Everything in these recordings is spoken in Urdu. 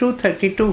232।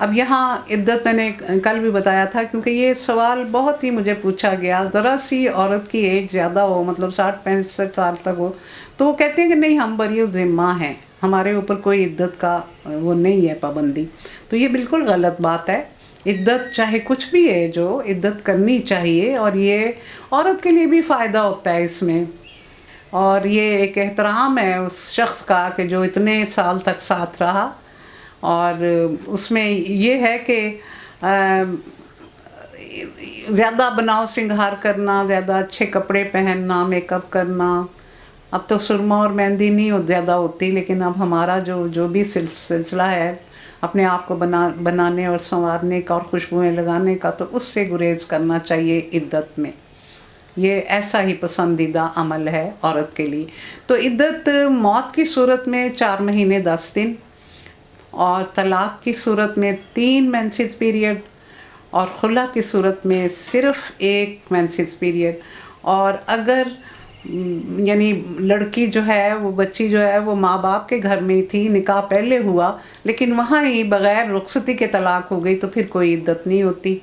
اب یہاں عدت میں نے کل بھی بتایا تھا، کیونکہ یہ سوال بہت ہی مجھے پوچھا گیا، ذرا سی عورت کی ایج زیادہ ہو، مطلب 60-65 سال تک ہو، تو وہ کہتے ہیں کہ نہیں ہم بری ذمہ ہیں، ہمارے اوپر کوئی عدت کا وہ نہیں ہے پابندی. تو یہ بالکل غلط بات ہے. عدت چاہے کچھ بھی ہے، جو عدت کرنی چاہیے، اور یہ عورت کے لیے بھی فائدہ ہوتا ہے اس میں، اور یہ ایک احترام ہے اس شخص کا کہ جو اتنے سال تک ساتھ رہا. اور اس میں یہ ہے کہ زیادہ بناؤ سنگھار کرنا، زیادہ اچھے کپڑے پہننا، میک اپ کرنا. اب تو سرما اور مہندی نہیں زیادہ ہوتی، لیکن اب ہمارا جو بھی سلسلہ ہے اپنے آپ کو بنانے اور سنوارنے کا اور خوشبوئیں لگانے کا، تو اس سے گریز کرنا چاہیے عدت میں. یہ ایسا ہی پسندیدہ عمل ہے عورت کے لیے. تو عدت موت کی صورت میں 4 مہینے 10 دن، اور طلاق کی صورت میں 3 مینسز پیریڈ، اور خلا کی صورت میں صرف 1 مینسز پیریڈ. اور اگر یعنی لڑکی جو ہے، وہ بچی جو ہے، وہ ماں باپ کے گھر میں ہی تھی، نکاح پہلے ہوا لیکن وہاں ہی بغیر رخصتی کے طلاق ہو گئی، تو پھر کوئی عدت نہیں ہوتی.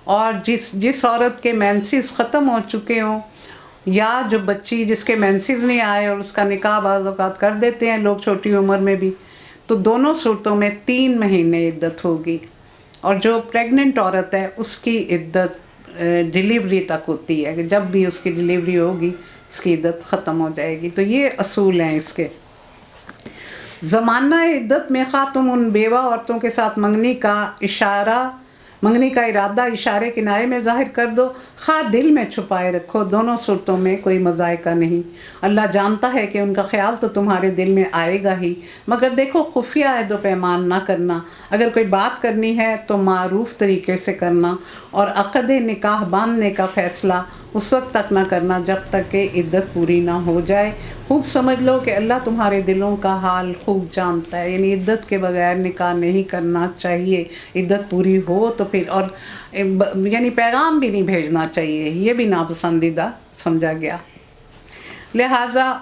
اور جس عورت کے مینسز ختم ہو چکے ہوں، یا جو بچی جس کے مینسز نہیں آئے اور اس کا نکاح بعض اوقات کر دیتے ہیں لوگ چھوٹی عمر میں بھی، تو دونوں صورتوں میں 3 مہینے عدت ہوگی. اور جو پریگننٹ عورت ہے اس کی عدت ڈیلیوری تک ہوتی ہے، کہ جب بھی اس کی ڈیلیوری ہوگی اس کی عدت ختم ہو جائے گی. تو یہ اصول ہیں اس کے. زمانہ عدت میں خواہ تم ان بیوہ عورتوں کے ساتھ منگنی کا ارادہ اشارے کنارے میں ظاہر کر دو، خواہ دل میں چھپائے رکھو، دونوں صورتوں میں کوئی مذائقہ نہیں. اللہ جانتا ہے کہ ان کا خیال تو تمہارے دل میں آئے گا ہی، مگر دیکھو خفیہ عہد و پیمان نہ کرنا. اگر کوئی بات کرنی ہے تو معروف طریقے سے کرنا، اور عقد نکاح باندھنے کا فیصلہ اس وقت تک نہ کرنا جب تک کہ عدت پوری نہ ہو جائے. خوب سمجھ لو کہ اللہ تمہارے دلوں کا حال خوب جانتا ہے. یعنی عدت کے بغیر نکاح نہیں کرنا چاہیے، عدت پوری ہو تو پھر. اور یعنی پیغام بھی نہیں بھیجنا چاہیے، یہ بھی ناپسندیدہ سمجھا گیا. لہٰذا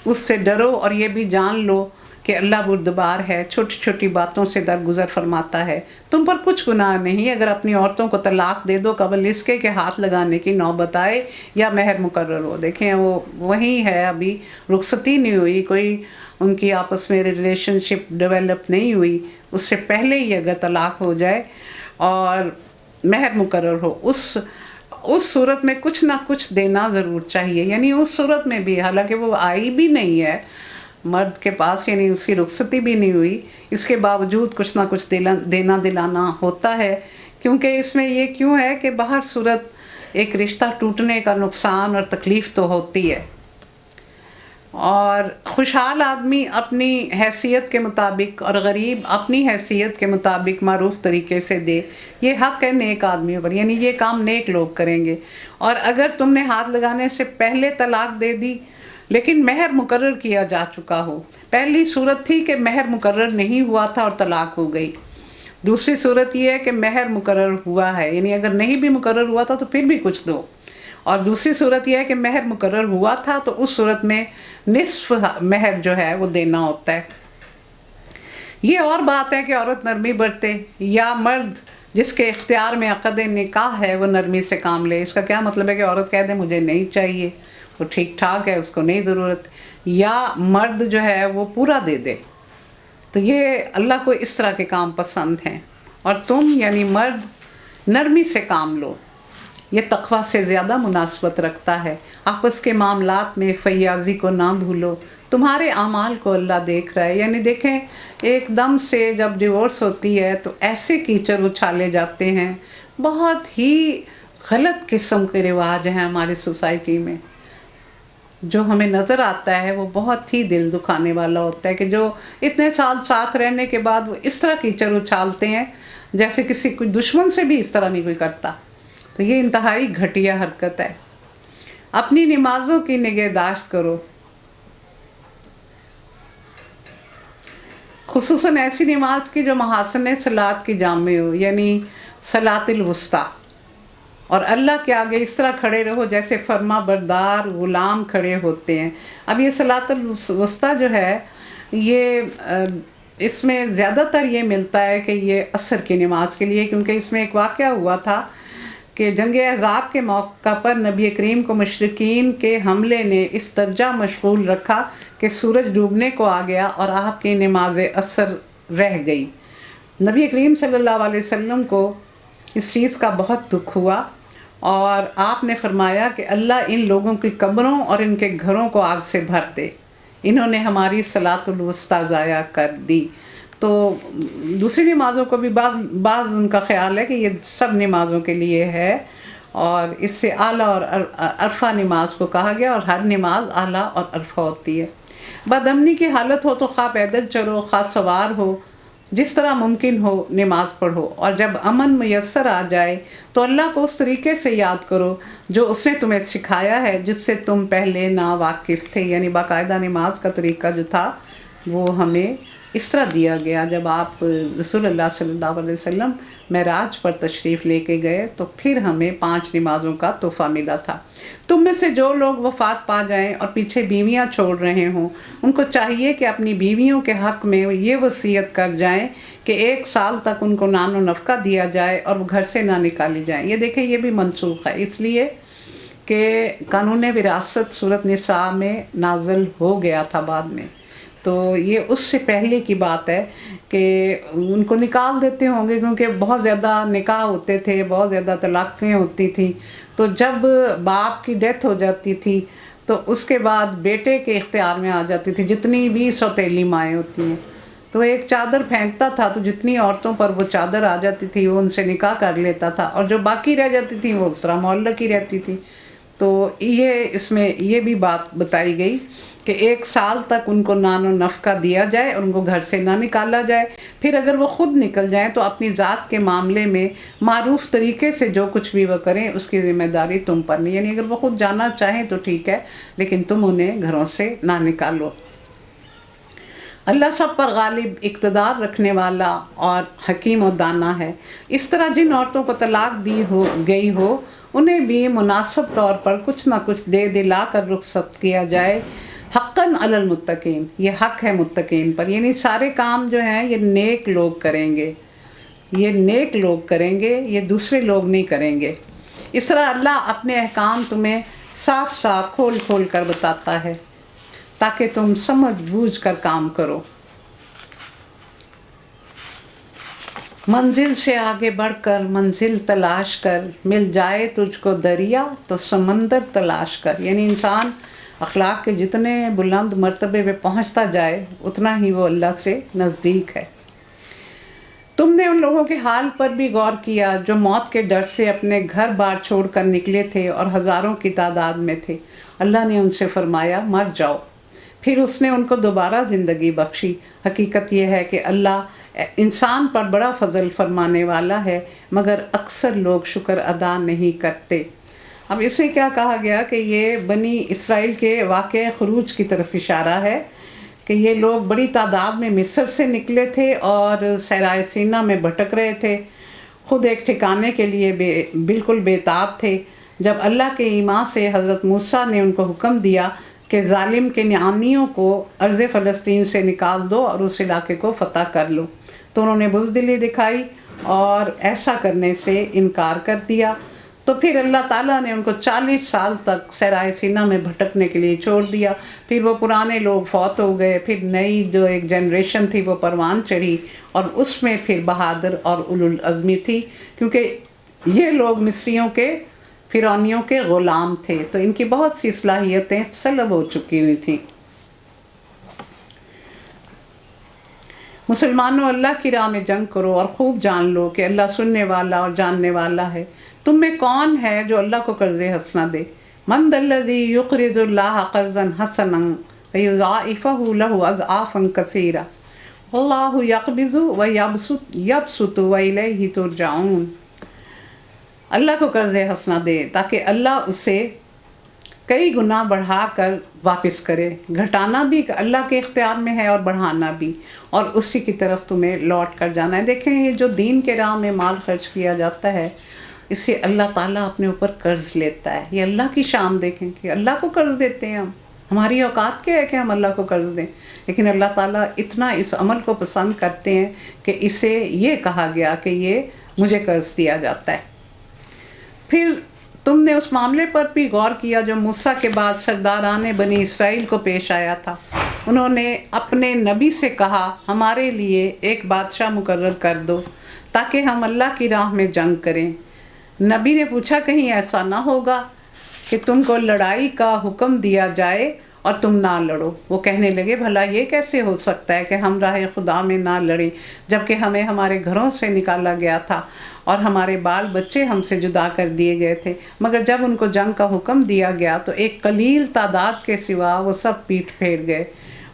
اس سے ڈرو، اور یہ بھی جان لو کہ اللہ بردبار ہے، چھوٹی چھوٹی باتوں سے درگزر فرماتا ہے. تم پر کچھ گناہ نہیں اگر اپنی عورتوں کو طلاق دے دو قبل اس کے کہ ہاتھ لگانے کی نوبت آئے یا مہر مقرر ہو. دیکھیں وہ وہی ہے، ابھی رخصتی نہیں ہوئی، کوئی ان کی آپس میں ریلیشن شپ ڈیولپ نہیں ہوئی، اس سے پہلے ہی اگر طلاق ہو جائے اور مہر مقرر ہو، اس صورت میں کچھ نہ کچھ دینا ضرور چاہیے. یعنی اس صورت میں بھی، حالانکہ وہ آئی بھی نہیں ہے مرد کے پاس، یعنی اس کی رخصتی بھی نہیں ہوئی، اس کے باوجود کچھ نہ کچھ دینا دلانا ہوتا ہے. کیونکہ اس میں یہ کیوں ہے کہ بہر صورت ایک رشتہ ٹوٹنے کا نقصان اور تکلیف تو ہوتی ہے. اور خوشحال آدمی اپنی حیثیت کے مطابق اور غریب اپنی حیثیت کے مطابق معروف طریقے سے دے. یہ حق ہے نیک آدمیوں پر، یعنی یہ کام نیک لوگ کریں گے. اور اگر تم نے ہاتھ لگانے سے پہلے طلاق دے دی لیکن مہر مقرر کیا جا چکا ہو، پہلی صورت تھی کہ مہر مقرر نہیں ہوا تھا اور طلاق ہو گئی. دوسری صورت یہ ہے کہ مہر مقرر ہوا ہے، یعنی اگر نہیں بھی مقرر ہوا تھا تو پھر بھی کچھ دو. اور دوسری صورت یہ ہے کہ مہر مقرر ہوا تھا تو اس صورت میں نصف مہر جو ہے وہ دینا ہوتا ہے. یہ اور بات ہے کہ عورت نرمی برتے یا مرد جس کے اختیار میں عقد نکاح ہے وہ نرمی سے کام لے. اس کا کیا مطلب ہے کہ عورت کہہ دے مجھے نہیں چاہیے، وہ ٹھیک ٹھاک ہے، اس کو نہیں ضرورت، یا مرد جو ہے وہ پورا دے دے. تو یہ اللہ کو اس طرح کے کام پسند ہیں. اور تم یعنی مرد نرمی سے کام لو، یہ تقویٰ سے زیادہ مناسبت رکھتا ہے. آپس کے معاملات میں فیاضی کو نہ بھولو، تمہارے اعمال کو اللہ دیکھ رہا ہے. یعنی دیکھیں ایک دم سے جب ڈیورس ہوتی ہے تو ایسے کیچڑ اچھالے جاتے ہیں، بہت ہی غلط قسم کے رواج ہیں ہماری سوسائٹی میں. جو ہمیں نظر آتا ہے وہ بہت ہی دل دکھانے والا ہوتا ہے کہ جو اتنے سال ساتھ رہنے کے بعد وہ اس طرح کیچڑ اچھالتے ہیں جیسے کوئی دشمن سے بھی اس طرح نہیں کوئی کرتا. تو یہ انتہائی گھٹیا حرکت ہے. اپنی نمازوں کی نگہداشت کرو، خصوصاً ایسی نماز کی جو محاسن صلاۃ کی جامع ہو، یعنی صلاۃ الوسطیٰ. اور اللہ کے آگے اس طرح کھڑے رہو جیسے فرما بردار غلام کھڑے ہوتے ہیں. اب یہ صلاۃ الوسطیٰ جو ہے یہ اس میں زیادہ تر یہ ملتا ہے کہ یہ عصر کی نماز کے لیے، کیونکہ اس میں ایک واقعہ ہوا تھا کہ جنگ احزاب کے موقع پر نبی کریم کو مشرکین کے حملے نے اس درجہ مشغول رکھا کہ سورج ڈوبنے کو آ گیا اور آپ کی نماز عصر رہ گئی۔ نبی کریم صلی اللہ علیہ وسلم کو اس چیز کا بہت دکھ ہوا، اور آپ نے فرمایا کہ اللہ ان لوگوں کی قبروں اور ان کے گھروں کو آگ سے بھر دے، انہوں نے ہماری صلاۃ الوسطیٰ ضائع کر دی۔ تو دوسری نمازوں کو بھی بعض ان کا خیال ہے کہ یہ سب نمازوں کے لیے ہے، اور اس سے اعلیٰ اور عرفہ نماز کو کہا گیا، اور ہر نماز اعلیٰ اور عرفہ ہوتی ہے۔ بد امنی کی حالت ہو تو خواہ پیدل چلو خواہ سوار ہو، جس طرح ممکن ہو نماز پڑھو، اور جب امن میسر آ جائے تو اللہ کو اس طریقے سے یاد کرو جو اس نے تمہیں سکھایا ہے، جس سے تم پہلے ناواقف تھے۔ یعنی باقاعدہ نماز کا طریقہ جو تھا وہ ہمیں اس طرح دیا گیا۔ جب آپ رسول اللہ صلی اللہ علیہ وسلم معراج پر تشریف لے کے گئے تو پھر ہمیں 5 نمازوں کا تحفہ ملا تھا۔ تم میں سے جو لوگ وفات پا جائیں اور پیچھے بیویاں چھوڑ رہے ہوں، ان کو چاہیے کہ اپنی بیویوں کے حق میں یہ وصیت کر جائیں کہ 1 سال تک ان کو نان و نفقہ دیا جائے اور وہ گھر سے نہ نکالی جائیں۔ یہ دیکھیں، یہ بھی منسوخ ہے، اس لیے کہ قانون وراثت سورۃ نساء میں نازل ہو گیا تھا بعد میں، تو یہ اس سے پہلے کی بات ہے کہ ان کو نکال دیتے ہوں گے، کیونکہ بہت زیادہ نکاح ہوتے تھے، بہت زیادہ طلاقیں ہوتی تھیں، تو جب باپ کی ڈیتھ ہو جاتی تھی تو اس کے بعد بیٹے کے اختیار میں آ جاتی تھی، جتنی بھی سوتیلی مائیں ہوتی ہیں، تو ایک چادر پھینکتا تھا تو جتنی عورتوں پر وہ چادر آ جاتی تھی وہ ان سے نکاح کر لیتا تھا، اور جو باقی رہ جاتی تھیں وہ اس طرح معلق ہی رہتی تھی۔ تو یہ اس میں یہ بھی بات بتائی گئی کہ 1 سال تک ان کو نان و نفقہ دیا جائے اور ان کو گھر سے نہ نکالا جائے، پھر اگر وہ خود نکل جائیں تو اپنی ذات کے معاملے میں معروف طریقے سے جو کچھ بھی وہ کریں اس کی ذمہ داری تم پر نہیں، یعنی اگر وہ خود جانا چاہیں تو ٹھیک ہے، لیکن تم انہیں گھروں سے نہ نکالو۔ اللہ سب پر غالب، اقتدار رکھنے والا اور حکیم و دانا ہے۔ اس طرح جن عورتوں کو طلاق دی گئی ہو انہیں بھی مناسب طور پر کچھ نہ کچھ دے دلا کر رخصت کیا جائے۔ حقاً علی المتقین، یہ حق ہے متقین پر، یعنی سارے کام جو ہیں یہ نیک لوگ کریں گے، یہ نیک لوگ کریں گے، یہ دوسرے لوگ نہیں کریں گے۔ اس طرح اللہ اپنے احکام تمہیں صاف صاف کھول کھول کر بتاتا ہے تاکہ تم سمجھ بوجھ کر کام کرو۔ منزل سے آگے بڑھ کر منزل تلاش کر، مل جائے تجھ کو دریا تو سمندر تلاش کر، یعنی انسان اخلاق کے جتنے بلند مرتبے پہ پہنچتا جائے اتنا ہی وہ اللہ سے نزدیک ہے۔ تم نے ان لوگوں کے حال پر بھی غور کیا جو موت کے ڈر سے اپنے گھر بار چھوڑ کر نکلے تھے اور ہزاروں کی تعداد میں تھے۔ اللہ نے ان سے فرمایا مر جاؤ، پھر اس نے ان کو دوبارہ زندگی بخشی۔ حقیقت یہ ہے کہ اللہ انسان پر بڑا فضل فرمانے والا ہے، مگر اکثر لوگ شکر ادا نہیں کرتے۔ اب اس میں کیا کہا گیا کہ یہ بنی اسرائیل کے واقعہ خروج کی طرف اشارہ ہے کہ یہ لوگ بڑی تعداد میں مصر سے نکلے تھے اور صحرائے سینا میں بھٹک رہے تھے، خود ایک ٹھکانے کے لیے بالکل بے تاب تھے، جب اللہ کے ایمان سے حضرت موسیٰ نے ان کو حکم دیا کہ ظالم کے نعانیوں کو ارض فلسطین سے نکال دو اور اس علاقے کو فتح کر لو، تو انہوں نے بزدلی دکھائی اور ایسا کرنے سے انکار کر دیا۔ تو پھر اللہ تعالیٰ نے ان کو 40 سال تک صحرائے سینا میں بھٹکنے کے لیے چھوڑ دیا۔ پھر وہ پرانے لوگ فوت ہو گئے، پھر نئی جو ایک جنریشن تھی وہ پروان چڑھی، اور اس میں پھر بہادر اور اولو العزمی تھی، کیونکہ یہ لوگ مصریوں کے، فرعونیوں کے غلام تھے، تو ان کی بہت سی صلاحیتیں سلب ہو چکی ہوئی تھیں۔ مسلمانوں، اللہ کی راہ میں جنگ کرو اور خوب جان لو کہ اللہ سننے والا اور جاننے والا ہے۔ تم میں کون ہے جو اللہ کو قرض حسنہ دے؟ من ذا الذی یقرض اللہ قرضا حسنا فیضاعفہ لہ اضعافا کثیرا واللہ یقبض ویبسط والیہ ترجعون۔ اللہ کو قرض حسنہ دے تاکہ اللہ اسے کئی گنا بڑھا کر واپس کرے۔ گھٹانا بھی اللہ کے اختیار میں ہے اور بڑھانا بھی، اور اسی کی طرف تمہیں لوٹ کر جانا ہے۔ دیکھیں، یہ جو دین کے راہ میں مال خرچ کیا جاتا ہے اس سے اللہ تعالیٰ اپنے اوپر قرض لیتا ہے۔ یہ اللہ کی شان دیکھیں کہ اللہ کو قرض دیتے ہیں ہماری اوقات کیا ہے کہ ہم اللہ کو قرض دیں؟ لیکن اللہ تعالیٰ اتنا اس عمل کو پسند کرتے ہیں کہ اسے یہ کہا گیا کہ یہ مجھے قرض دیا جاتا ہے۔ پھر تم نے اس معاملے پر بھی غور کیا جو موسیٰ کے بعد سرداران بنی اسرائیل کو پیش آیا تھا۔ انہوں نے اپنے نبی سے کہا ہمارے لیے ایک بادشاہ مقرر کر دو تاکہ ہم اللہ کی راہ میں جنگ کریں۔ نبی نے پوچھا کہیں ایسا نہ ہوگا کہ تم کو لڑائی کا حکم دیا جائے اور تم نہ لڑو؟ وہ کہنے لگے بھلا یہ کیسے ہو سکتا ہے کہ ہم راہ خدا میں نہ لڑیں جبکہ ہمیں ہمارے گھروں سے نکالا گیا تھا اور ہمارے بال بچے ہم سے جدا کر دیے گئے تھے۔ مگر جب ان کو جنگ کا حکم دیا گیا تو ایک قلیل تعداد کے سوا وہ سب پیٹھ پھیر گئے،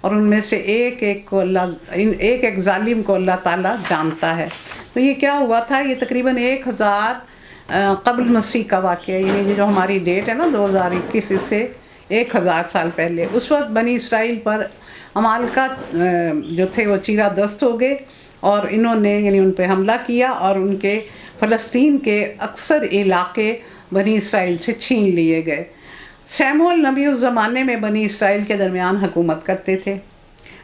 اور ان میں سے ایک ایک ظالم کو اللہ تعالیٰ جانتا ہے۔ تو یہ کیا ہوا تھا؟ یہ تقریباً 1000 قبل مسیح کا واقعہ، یعنی جو ہماری ڈیٹ ہے نا 2021، اس سے 1000 سال پہلے۔ اس وقت بنی اسرائیل پر عمالقہ جو تھے وہ چیرہ دست ہو گئے، اور انہوں نے یعنی ان پہ حملہ کیا اور ان کے فلسطین کے اکثر علاقے بنی اسرائیل سے چھین لیے گئے۔ سیموئیل نبی اس زمانے میں بنی اسرائیل کے درمیان حکومت کرتے تھے،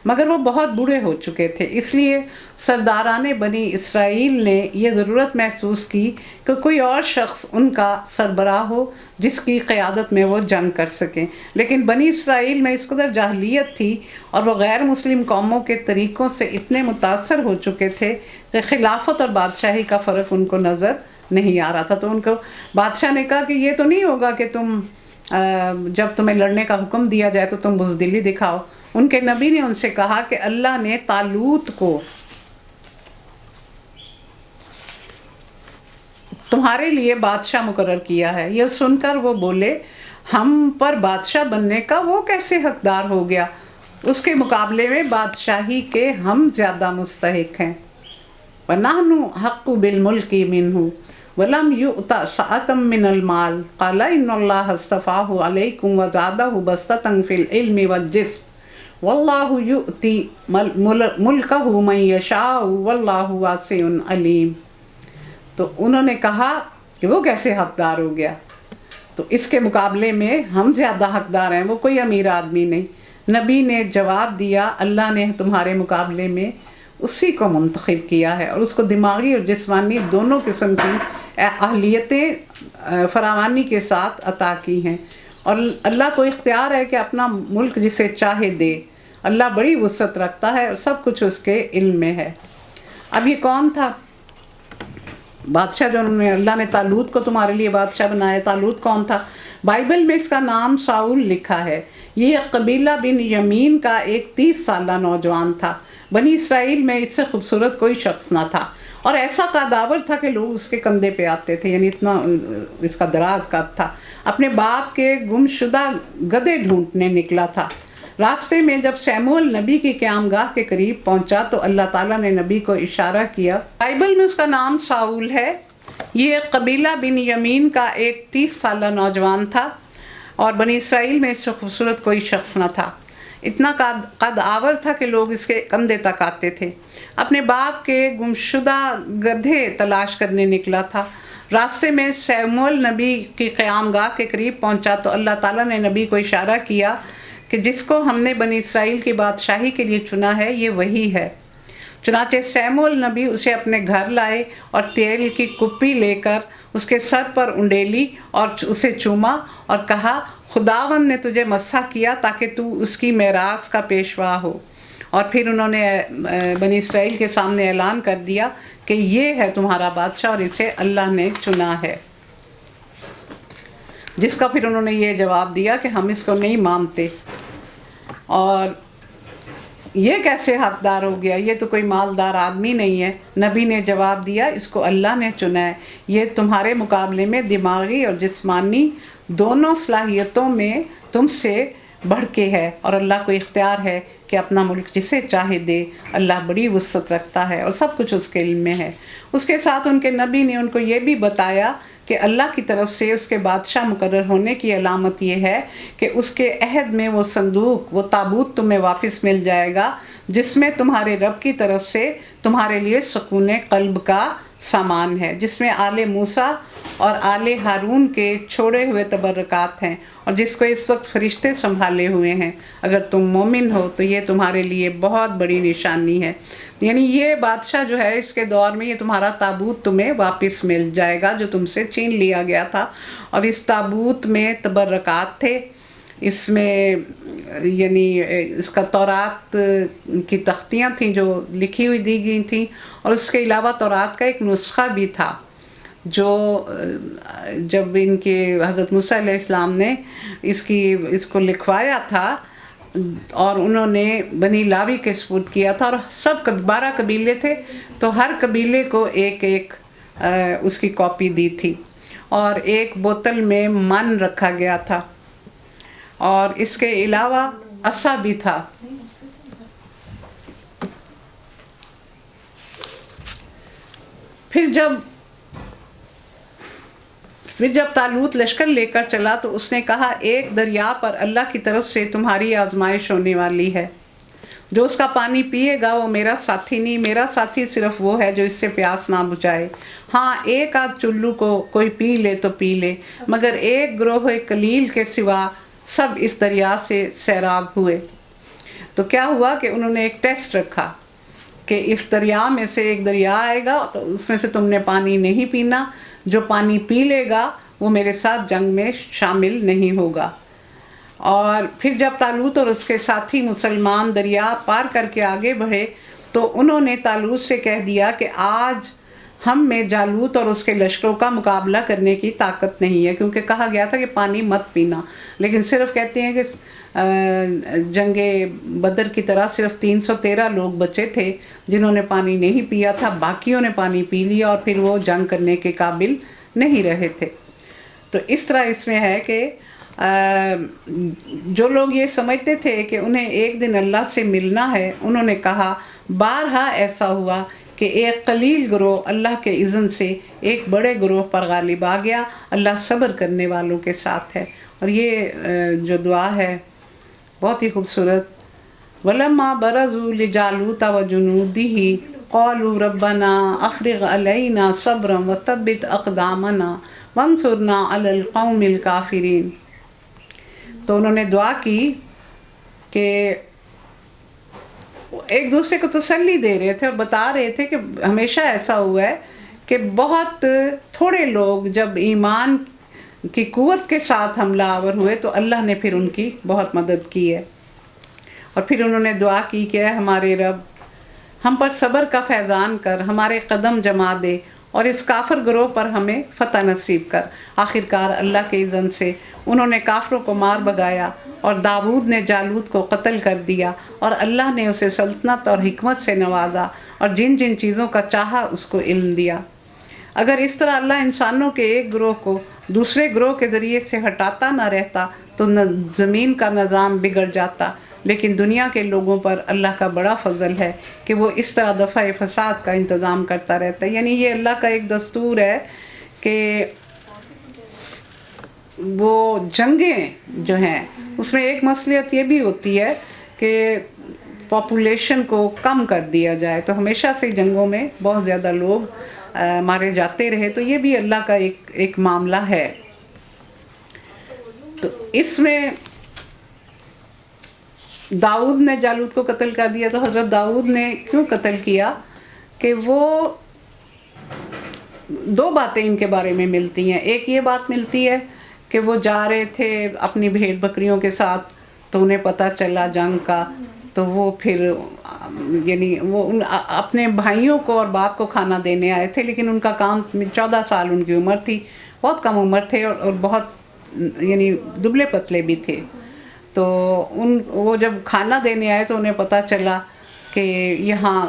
مگر وہ بہت بوڑھے ہو چکے تھے، اس لیے سرداران بنی اسرائیل نے یہ ضرورت محسوس کی کہ کوئی اور شخص ان کا سربراہ ہو جس کی قیادت میں وہ جنگ کر سکیں۔ لیکن بنی اسرائیل میں اس قدر جاہلیت تھی اور وہ غیر مسلم قوموں کے طریقوں سے اتنے متاثر ہو چکے تھے کہ خلافت اور بادشاہی کا فرق ان کو نظر نہیں آ رہا تھا۔ تو ان کو بادشاہ نے کہا کہ یہ تو نہیں ہوگا کہ تم جب تمہیں لڑنے کا حکم دیا جائے تو تم بزدلی دکھاؤ۔ ان کے نبی نے ان سے کہا کہ اللہ نے طالوت کو تمہارے لیے بادشاہ مقرر کیا ہے۔ یہ سن کر وہ بولے ہم پر بادشاہ بننے کا وہ کیسے حقدار ہو گیا؟ اس کے مقابلے میں بادشاہی کے ہم زیادہ مستحق ہیں۔ وَنَحْنُ حَقُّ بِالْمُلْكِ مِنْهُ وَلَمْ يُؤْتَ سَعَةً مِّنَ الْمَالِ قَالَ إِنَّ اللَّهَ اصْطَفَاهُ عَلَيْكُمْ وَزَادَهُ بَسْطَةً فِي الْعِلْمِ وَالْجِسْمِ وَاللَّهُ يُؤْتِي مُلْكَهُ مَن يَشَاءُ وَاللَّهُ وَاسِعٌ عَلِيمٌ۔ تو انہوں نے کہا کہ وہ کیسے حقدار ہو گیا؟ تو اس کے مقابلے میں ہم زیادہ حقدار ہیں، وہ کوئی امیر آدمی نہیں۔ نبی نے جواب دیا اللہ نے تمہارے مقابلے میں اسی کو منتخب کیا ہے اور اس کو دماغی اور جسمانی دونوں قسم کی اہلیتیں فراوانی کے ساتھ عطا کی ہیں، اور اللہ کو اختیار ہے کہ اپنا ملک جسے چاہے دے۔ اللہ بڑی وسعت رکھتا ہے اور سب کچھ اس کے علم میں ہے۔ اب یہ کون تھا بادشاہ جو انہوں نے اللہ نے طالوت کو تمہارے لیے بادشاہ بنایا؟ طالوت کون تھا؟ بائبل میں اس کا نام ساؤل لکھا ہے۔ یہ قبیلہ بن یمین کا ایک 30 سالہ نوجوان تھا۔ بنی اسرائیل میں اس سے خوبصورت کوئی شخص نہ تھا، اور ایسا قداور تھا کہ لوگ اس کے کندھے پہ آتے تھے، یعنی اتنا اس کا دراز قد تھا۔ اپنے باپ کے گم شدہ گدھے ڈھونڈنے نکلا تھا۔ راستے میں جب سیموئیل نبی کی قیامگاہ کے قریب پہنچا تو اللہ تعالیٰ نے نبی کو اشارہ کیا۔ بائبل میں اس کا نام ساؤل ہے۔ یہ قبیلہ بن یمین کا ایک 30 سالہ نوجوان تھا، اور بنی اسرائیل میں اس سے خوبصورت کوئی شخص نہ تھا۔ اتنا قد آور تھا کہ لوگ اس کے کندھے تک آتے تھے۔ اپنے باپ کے گمشدہ گدھے تلاش کرنے نکلا تھا۔ راستے میں سیموئیل نبی کی قیامگاہ کے قریب پہنچا تو اللہ تعالیٰ نے نبی کو اشارہ کیا کہ جس کو ہم نے بنی اسرائیل کی بادشاہی کے لیے چنا ہے یہ وہی ہے۔ چنانچہ سیموئیل نبی اسے اپنے گھر لائے اور تیل کی کپی لے کر اس کے سر پر انڈیلی اور اسے چوما اور کہا خداوند نے تجھے مسح کیا تاکہ تو اس کی میراث کا پیشوا ہو۔ اور پھر انہوں نے بنی اسرائیل کے سامنے اعلان کر دیا کہ یہ ہے تمہارا بادشاہ اور اسے اللہ نے چنا ہے، جس کا پھر انہوں نے یہ جواب دیا کہ ہم اس کو نہیں مانتے۔ اور یہ کیسے حقدار ہو گیا؟ یہ تو کوئی مالدار آدمی نہیں ہے۔ نبی نے جواب دیا اس کو اللہ نے چنا ہے، یہ تمہارے مقابلے میں دماغی اور جسمانی دونوں صلاحیتوں میں تم سے بڑھ کے ہے، اور اللہ کو اختیار ہے کہ اپنا ملک جسے چاہے دے۔ اللہ بڑی وسعت رکھتا ہے اور سب کچھ اس کے علم میں ہے۔ اس کے ساتھ ان کے نبی نے ان کو یہ بھی بتایا کہ اللہ کی طرف سے اس کے بادشاہ مقرر ہونے کی علامت یہ ہے کہ اس کے عہد میں وہ صندوق، وہ تابوت تمہیں واپس مل جائے گا جس میں تمہارے رب کی طرف سے تمہارے لیے سکون قلب کا سامان ہے، جس میں آل موسیٰ اور آل ہارون کے چھوڑے ہوئے تبرکات ہیں، اور جس کو اس وقت فرشتے سنبھالے ہوئے ہیں۔ اگر تم مومن ہو تو یہ تمہارے لیے بہت بڑی نشانی ہے۔ یعنی یہ بادشاہ جو ہے، اس کے دور میں یہ تمہارا تابوت تمہیں واپس مل جائے گا جو تم سے چھین لیا گیا تھا، اور اس تابوت میں تبرکات تھے، اس میں یعنی اس کا تورات کی تختیاں تھیں جو لکھی ہوئی دی گئی تھیں، اور اس کے علاوہ تورات کا ایک نسخہ بھی تھا جو جب ان کے حضرت موسیٰ علیہ السلام نے اس کو لکھوایا تھا اور انہوں نے بنی لاوی کے سپرد کیا تھا، اور سب 12 قبیلے تھے تو ہر قبیلے کو ایک ایک اس کی کاپی دی تھی، اور ایک بوتل میں من رکھا گیا تھا، اور اس کے علاوہ عصا بھی تھا۔ پھر جب طالوت لشکر لے کر چلا تو اس نے کہا، ایک دریا پر اللہ کی طرف سے تمہاری آزمائش ہونے والی ہے، جو اس کا پانی پیے گا وہ میرا ساتھی نہیں، میرا ساتھی صرف وہ ہے جو اس سے پیاس نہ بجھائے۔ ہاں، ایک آدھ چلو کو کوئی پی لے تو پی لے، مگر ایک گروہ قلیل کے سوا سب اس دریا سے سیراب ہوئے۔ تو کیا ہوا کہ انہوں نے ایک ٹیسٹ رکھا کہ اس دریا میں سے ایک دریا آئے گا تو اس میں سے تم نے پانی نہیں پینا، جو پانی پی لے گا وہ میرے ساتھ جنگ میں شامل نہیں ہوگا۔ اور پھر جب طالوت اور اس کے ساتھی مسلمان دریا پار کر کے آگے بڑھے تو انہوں نے طالوت سے کہہ دیا کہ آج ہم میں جالوت اور اس کے لشکروں کا مقابلہ کرنے کی طاقت نہیں ہے، کیونکہ کہا گیا تھا کہ پانی مت پینا، لیکن صرف کہتے ہیں کہ جنگ بدر کی طرح صرف 313 لوگ بچے تھے جنہوں نے پانی نہیں پیا تھا، باقیوں نے پانی پی لیا اور پھر وہ جنگ کرنے کے قابل نہیں رہے تھے۔ تو اس طرح اس میں ہے کہ جو لوگ یہ سمجھتے تھے کہ انہیں ایک دن اللہ سے ملنا ہے، انہوں نے کہا بارہا ایسا ہوا کہ ایک قلیل گروہ اللہ کے اذن سے ایک بڑے گروہ پر غالب آ گیا، اللہ صبر کرنے والوں کے ساتھ ہے۔ اور یہ جو دعا ہے بہت ہی خوبصورت، وَلَمَّا بَرَزُوا لِجَالُوتَ وَجُنُودِهِ قَالُوا رَبَّنَا أَفْرِغْ عَلَيْنَا صَبْرًا وَثَبِّتْ أَقْدَامَنَا وَانصُرْنَا عَلَى الْقَوْمِ الْكَافِرِينَ۔ تو انہوں نے دعا کی کہ ایک دوسرے کو تسلی دے رہے تھے اور بتا رہے تھے کہ ہمیشہ ایسا ہوا ہے کہ بہت تھوڑے لوگ جب ایمان کی قوت کے ساتھ حملہ آور ہوئے تو اللہ نے پھر ان کی بہت مدد کی ہے۔ اور پھر انہوں نے دعا کی کہ اے ہمارے رب، ہم پر صبر کا فیضان کر، ہمارے قدم جما دے اور اس کافر گروہ پر ہمیں فتح نصیب کر۔ آخرکار اللہ کے اذن سے انہوں نے کافروں کو مار بھگایا اور داؤد نے جالوت کو قتل کر دیا، اور اللہ نے اسے سلطنت اور حکمت سے نوازا اور جن جن چیزوں کا چاہا اس کو علم دیا۔ اگر اس طرح اللہ انسانوں کے ایک گروہ کو دوسرے گروہ کے ذریعے سے ہٹاتا نہ رہتا تو زمین کا نظام بگڑ جاتا، لیکن دنیا کے لوگوں پر اللہ کا بڑا فضل ہے کہ وہ اس طرح دفع فساد کا انتظام کرتا رہتا ہے۔ یعنی یہ اللہ کا ایک دستور ہے کہ وہ جنگیں جو ہیں اس میں ایک مصلحت یہ بھی ہوتی ہے کہ پاپولیشن کو کم کر دیا جائے، تو ہمیشہ سے جنگوں میں بہت زیادہ لوگ مارے جاتے رہے، تو یہ بھی اللہ کا ایک معاملہ ہے۔ تو اس میں داؤد نے جالوت کو قتل کر دیا، تو حضرت داؤد نے کیوں قتل کیا کہ وہ دو باتیں ان کے بارے میں ملتی ہیں۔ ایک یہ بات ملتی ہے کہ وہ جا رہے تھے اپنی بھیڑ بکریوں کے ساتھ تو انہیں پتہ چلا جنگ کا، تو وہ پھر یعنی وہ اپنے بھائیوں کو اور باپ کو کھانا دینے آئے تھے، لیکن ان کا کام 14 سال ان کی عمر تھی، بہت کم عمر تھے اور بہت یعنی دبلے پتلے بھی تھے۔ تو وہ جب کھانا دینے آئے تو انہیں پتہ چلا کہ یہاں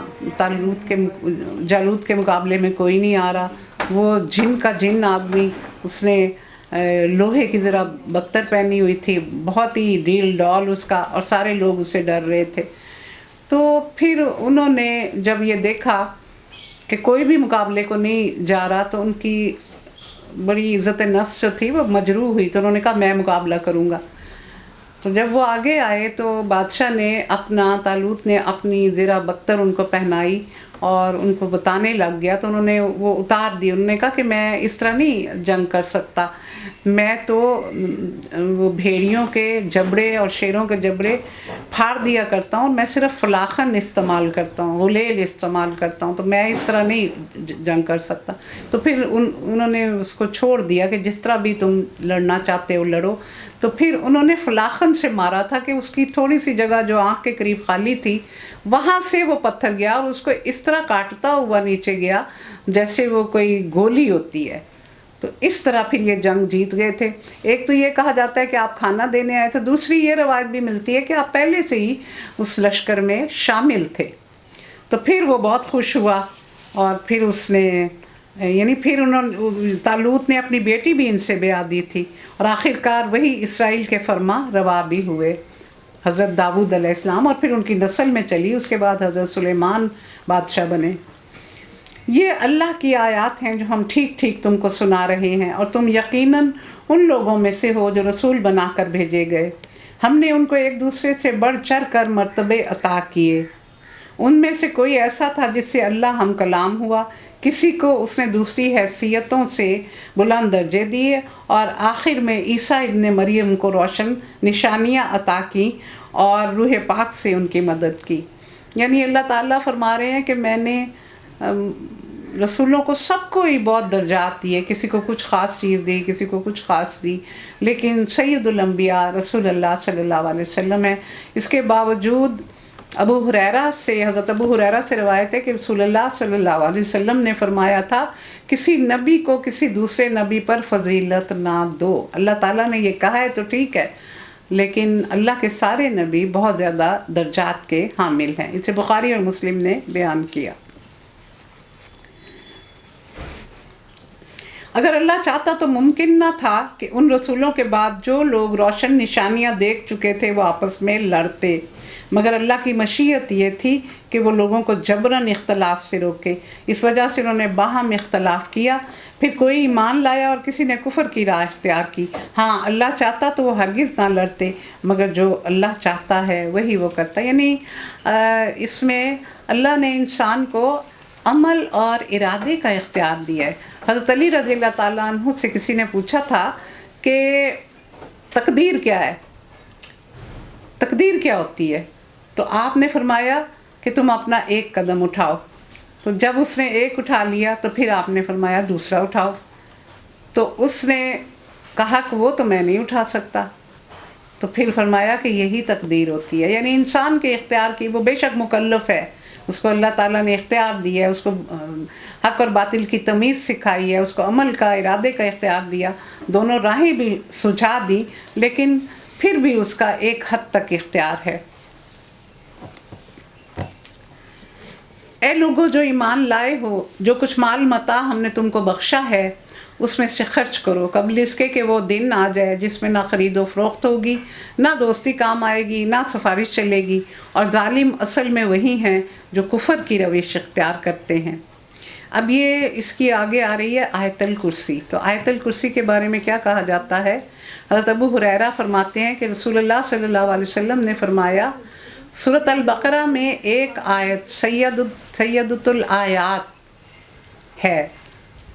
جالوت کے مقابلے میں کوئی نہیں آ رہا۔ وہ جن کا جن آدمی، اس نے لوہے کی ذرا بختر پہنی ہوئی تھی، بہت ہی ریل ڈال اس کا، اور سارے لوگ اس سے ڈر رہے تھے۔ تو پھر انہوں نے جب یہ دیکھا کہ کوئی بھی مقابلے کو نہیں جا رہا تو ان کی بڑی عزت نفس جو تھی وہ مجروح ہوئی، تو انہوں نے کہا میں مقابلہ کروں گا۔ تو جب وہ آگے آئے تو بادشاہ نے طالوت نے اپنی زیرہ بختر ان کو پہنائی اور ان کو بتانے لگ گیا تو انہوں نے وہ اتار دی. انہوں نے کہا کہ میں اس طرح نہیں جنگ کر سکتا, میں تو وہ بھیڑیوں کے جبڑے اور شیروں کے جبڑے پھاڑ دیا کرتا ہوں, میں صرف فلاخن استعمال کرتا ہوں, غلیل استعمال کرتا ہوں, تو میں اس طرح نہیں جنگ کر سکتا. تو پھر انہوں نے اس کو چھوڑ دیا کہ جس طرح بھی تم لڑنا چاہتے ہو لڑو. تو پھر انہوں نے فلاخن سے مارا تھا کہ اس کی تھوڑی سی جگہ جو آنکھ کے قریب خالی تھی وہاں سے وہ پتھر گیا اور اس کو اس طرح کاٹتا ہوا نیچے گیا جیسے وہ کوئی گولی ہوتی ہے. تو اس طرح پھر یہ جنگ جیت گئے تھے. ایک تو یہ کہا جاتا ہے کہ آپ کھانا دینے آئے تھے, دوسری یہ روایت بھی ملتی ہے کہ آپ پہلے سے ہی اس لشکر میں شامل تھے. تو پھر وہ بہت خوش ہوا اور پھر اس نے یعنی پھر طالوت نے اپنی بیٹی بھی ان سے بیاہ دی تھی اور آخرکار وہی اسرائیل کے فرما روا بھی ہوئے, حضرت داؤد علیہ السلام, اور پھر ان کی نسل میں چلی. اس کے بعد حضرت سلیمان بادشاہ بنے. یہ اللہ کی آیات ہیں جو ہم ٹھیک ٹھیک تم کو سنا رہے ہیں, اور تم یقیناً ان لوگوں میں سے ہو جو رسول بنا کر بھیجے گئے. ہم نے ان کو ایک دوسرے سے بڑھ چڑھ کر مرتبے عطا کیے. ان میں سے کوئی ایسا تھا جس سے اللہ ہم کلام ہوا, کسی کو اس نے دوسری حیثیتوں سے بلند درجے دیے, اور آخر میں عیسیٰ ابن مریم کو روشن نشانیاں عطا کی اور روح پاک سے ان کی مدد کی. یعنی اللہ تعالیٰ فرما رہے ہیں کہ میں نے رسولوں کو سب کو ہی بہت درجات دیے, کسی کو کچھ خاص چیز دی, کسی کو کچھ خاص دی, لیکن سید الانبیاء رسول اللہ صلی اللہ علیہ وسلم ہے. اس کے باوجود حضرت ابو ہریرہ سے روایت ہے کہ رسول اللہ صلی اللہ علیہ وسلم نے فرمایا تھا کسی نبی کو کسی دوسرے نبی پر فضیلت نہ دو. اللہ تعالیٰ نے یہ کہا ہے تو ٹھیک ہے, لیکن اللہ کے سارے نبی بہت زیادہ درجات کے حامل ہیں. اسے بخاری اور مسلم نے بیان کیا. اگر اللہ چاہتا تو ممکن نہ تھا کہ ان رسولوں کے بعد جو لوگ روشن نشانیاں دیکھ چکے تھے وہ آپس میں لڑتے, مگر اللہ کی مشیت یہ تھی کہ وہ لوگوں کو جبراً اختلاف سے روکے. اس وجہ سے انہوں نے باہم اختلاف کیا, پھر کوئی ایمان لایا اور کسی نے کفر کی راہ اختیار کی. ہاں اللہ چاہتا تو وہ ہرگز نہ لڑتے, مگر جو اللہ چاہتا ہے وہی وہ کرتا. یعنی اس میں اللہ نے انسان کو عمل اور ارادے کا اختیار دیا ہے. حضرت علی رضی اللہ تعالیٰ عنہ سے کسی نے پوچھا تھا کہ تقدیر کیا ہے, تقدیر کیا ہوتی ہے؟ تو آپ نے فرمایا کہ تم اپنا ایک قدم اٹھاؤ. تو جب اس نے ایک اٹھا لیا تو پھر آپ نے فرمایا دوسرا اٹھاؤ. تو اس نے کہا کہ وہ تو میں نہیں اٹھا سکتا. تو پھر فرمایا کہ یہی تقدیر ہوتی ہے. یعنی انسان کے اختیار کی, وہ بے شک مکلف ہے, اس کو اللہ تعالیٰ نے اختیار دیا ہے, اس کو حق اور باطل کی تمیز سکھائی ہے, اس کو عمل کا ارادے کا اختیار دیا, دونوں راہیں بھی سجھا دی, لیکن پھر بھی اس کا ایک حد تک اختیار ہے. اے لوگو جو ایمان لائے ہو, جو کچھ مال متاع ہم نے تم کو بخشا ہے اس میں سے خرچ کرو قبل اس کے کہ وہ دن آ جائے جس میں نہ خرید و فروخت ہوگی, نہ دوستی کام آئے گی, نہ سفارش چلے گی, اور ظالم اصل میں وہی ہیں جو کفر کی روش اختیار کرتے ہیں. اب یہ اس کی آگے آ رہی ہے آیت الکرسی. تو آیت الکرسی کے بارے میں کیا کہا جاتا ہے؟ حضرت ابو ہریرہ فرماتے ہیں کہ رسول اللہ صلی اللہ علیہ وسلم نے فرمایا سورۃ البقرہ میں ایک آیت سیدۃ الآیات ہے,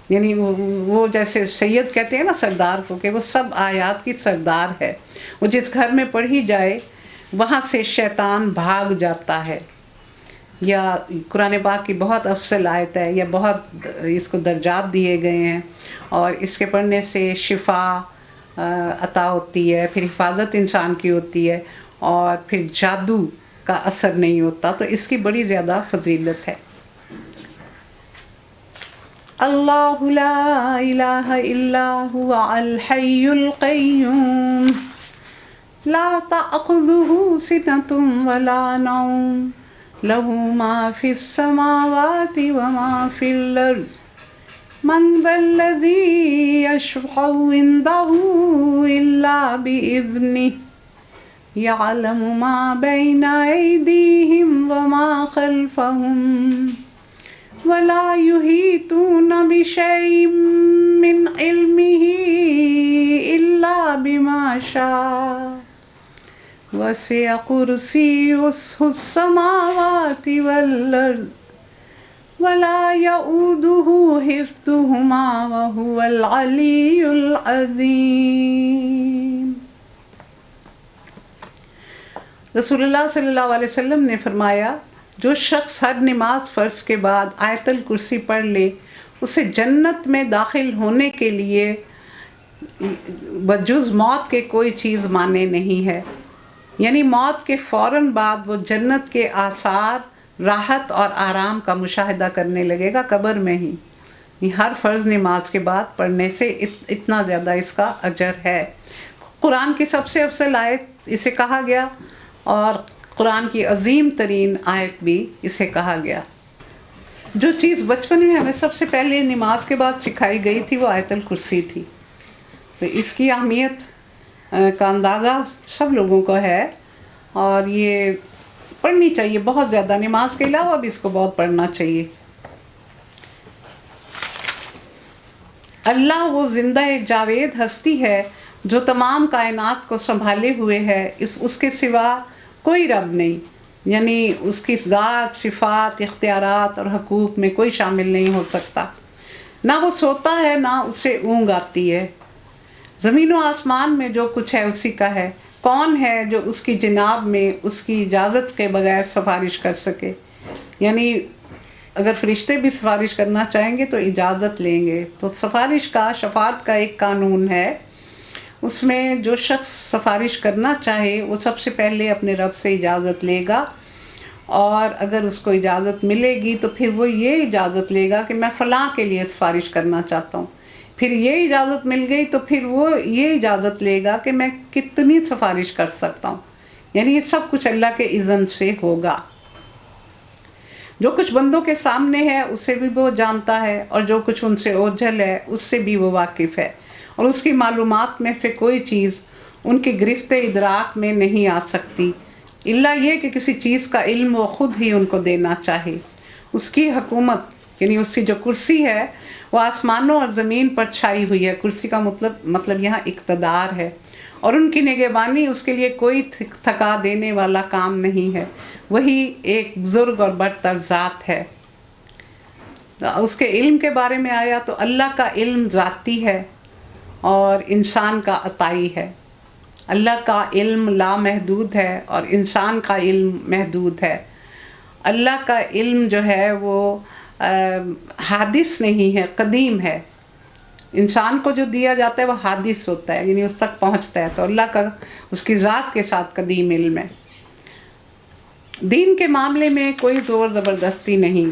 یعنی وہ جیسے سید کہتے ہیں نا سردار کو, کہ وہ سب آیات کی سردار ہے. وہ جس گھر میں پڑھی جائے وہاں سے شیطان بھاگ جاتا ہے. یا قرآن پاک کی بہت افضل آیت ہے, یا بہت اس کو درجات دیے گئے ہیں, اور اس کے پڑھنے سے شفا عطا ہوتی ہے, پھر حفاظت انسان کی ہوتی ہے, اور پھر جادو کا اثر نہیں ہوتا. تو اس کی بڑی زیادہ فضیلت ہے. اللہ لا الہ الا هو الحی القیوم لا تأخذہ سنۃ ولا نوم له ما فی السماوات وما فی الارض من ذا الذی یشفع عنده الا بإذنہ یعلم ما بین ایدیہم وما خلفہم ولا یحیطون بشیء من علمہ الا بما شاء وسع کرسیہ السماوات والارض ولا يؤوده حفظهما وهو العلي العظیم۔ رسول اللہ صلی اللہ علیہ وسلم نے فرمایا جو شخص ہر نماز فرض کے بعد آیت الکرسی پڑھ لے اسے جنت میں داخل ہونے کے لیے بجز موت کے کوئی چیز مانے نہیں ہے، یعنی موت کے فوراً بعد وہ جنت کے آثار، راحت اور آرام کا مشاہدہ کرنے لگے گا قبر میں ہی۔ ہر فرض نماز کے بعد پڑھنے سے اتنا زیادہ اس کا اجر ہے۔ قرآن کی سب سے افضل آیت اسے کہا گیا اور قرآن کی عظیم ترین آیت بھی اسے کہا گیا۔ جو چیز بچپن میں ہمیں سب سے پہلے نماز کے بعد سکھائی گئی تھی وہ آیت الکرسی تھی، تو اس کی اہمیت کا اندازہ سب لوگوں کو ہے، اور یہ پڑھنی چاہیے بہت زیادہ، نماز کے علاوہ بھی اس کو بہت پڑھنا چاہیے۔ اللہ وہ زندہ جاوید ہستی ہے جو تمام کائنات کو سنبھالے ہوئے ہے، اس کے سوا کوئی رب نہیں، یعنی اس کی ذات، صفات، اختیارات اور حقوق میں کوئی شامل نہیں ہو سکتا۔ نہ وہ سوتا ہے نہ اسے اونگ آتی ہے، زمین و آسمان میں جو کچھ ہے اسی کا ہے۔ کون ہے جو اس کی جناب میں اس کی اجازت کے بغیر سفارش کر سکے؟ یعنی اگر فرشتے بھی سفارش کرنا چاہیں گے تو اجازت لیں گے۔ تو سفارش کا، شفاعت کا ایک قانون ہے، اس میں جو شخص سفارش کرنا چاہے وہ سب سے پہلے اپنے رب سے اجازت لے گا، اور اگر اس کو اجازت ملے گی تو پھر وہ یہ اجازت لے گا کہ میں فلاں کے لیے سفارش کرنا چاہتا ہوں، پھر یہ اجازت مل گئی تو پھر وہ یہ اجازت لے گا کہ میں کتنی سفارش کر سکتا ہوں، یعنی یہ سب کچھ اللہ کے اذن سے ہوگا۔ جو کچھ بندوں کے سامنے ہے اسے بھی وہ جانتا ہے، اور جو کچھ ان سے اوجھل ہے اس سے بھی وہ واقف ہے، اور اس کی معلومات میں سے کوئی چیز ان کی گرفت ادراک میں نہیں آ سکتی الا یہ کہ کسی چیز کا علم وہ خود ہی ان کو دینا چاہے۔ اس کی حکومت یعنی اس کی جو کرسی ہے وہ آسمانوں اور زمین پر چھائی ہوئی ہے، کرسی کا مطلب یہاں اقتدار ہے، اور ان کی نگہبانی اس کے لیے کوئی تھکا دینے والا کام نہیں ہے، وہی ایک بزرگ اور برتر ذات ہے۔ اس کے علم کے بارے میں آیا تو اللہ کا علم ذاتی ہے اور انسان کا عطائی ہے۔ اللہ کا علم لامحدود ہے اور انسان کا علم محدود ہے۔ اللہ کا علم جو ہے وہ حادث نہیں ہے، قدیم ہے۔ انسان کو جو دیا جاتا ہے وہ حادث ہوتا ہے، یعنی اس تک پہنچتا ہے، تو اللہ کا اس کی ذات کے ساتھ قدیم علم ہے۔ دین کے معاملے میں کوئی زور زبردستی نہیں،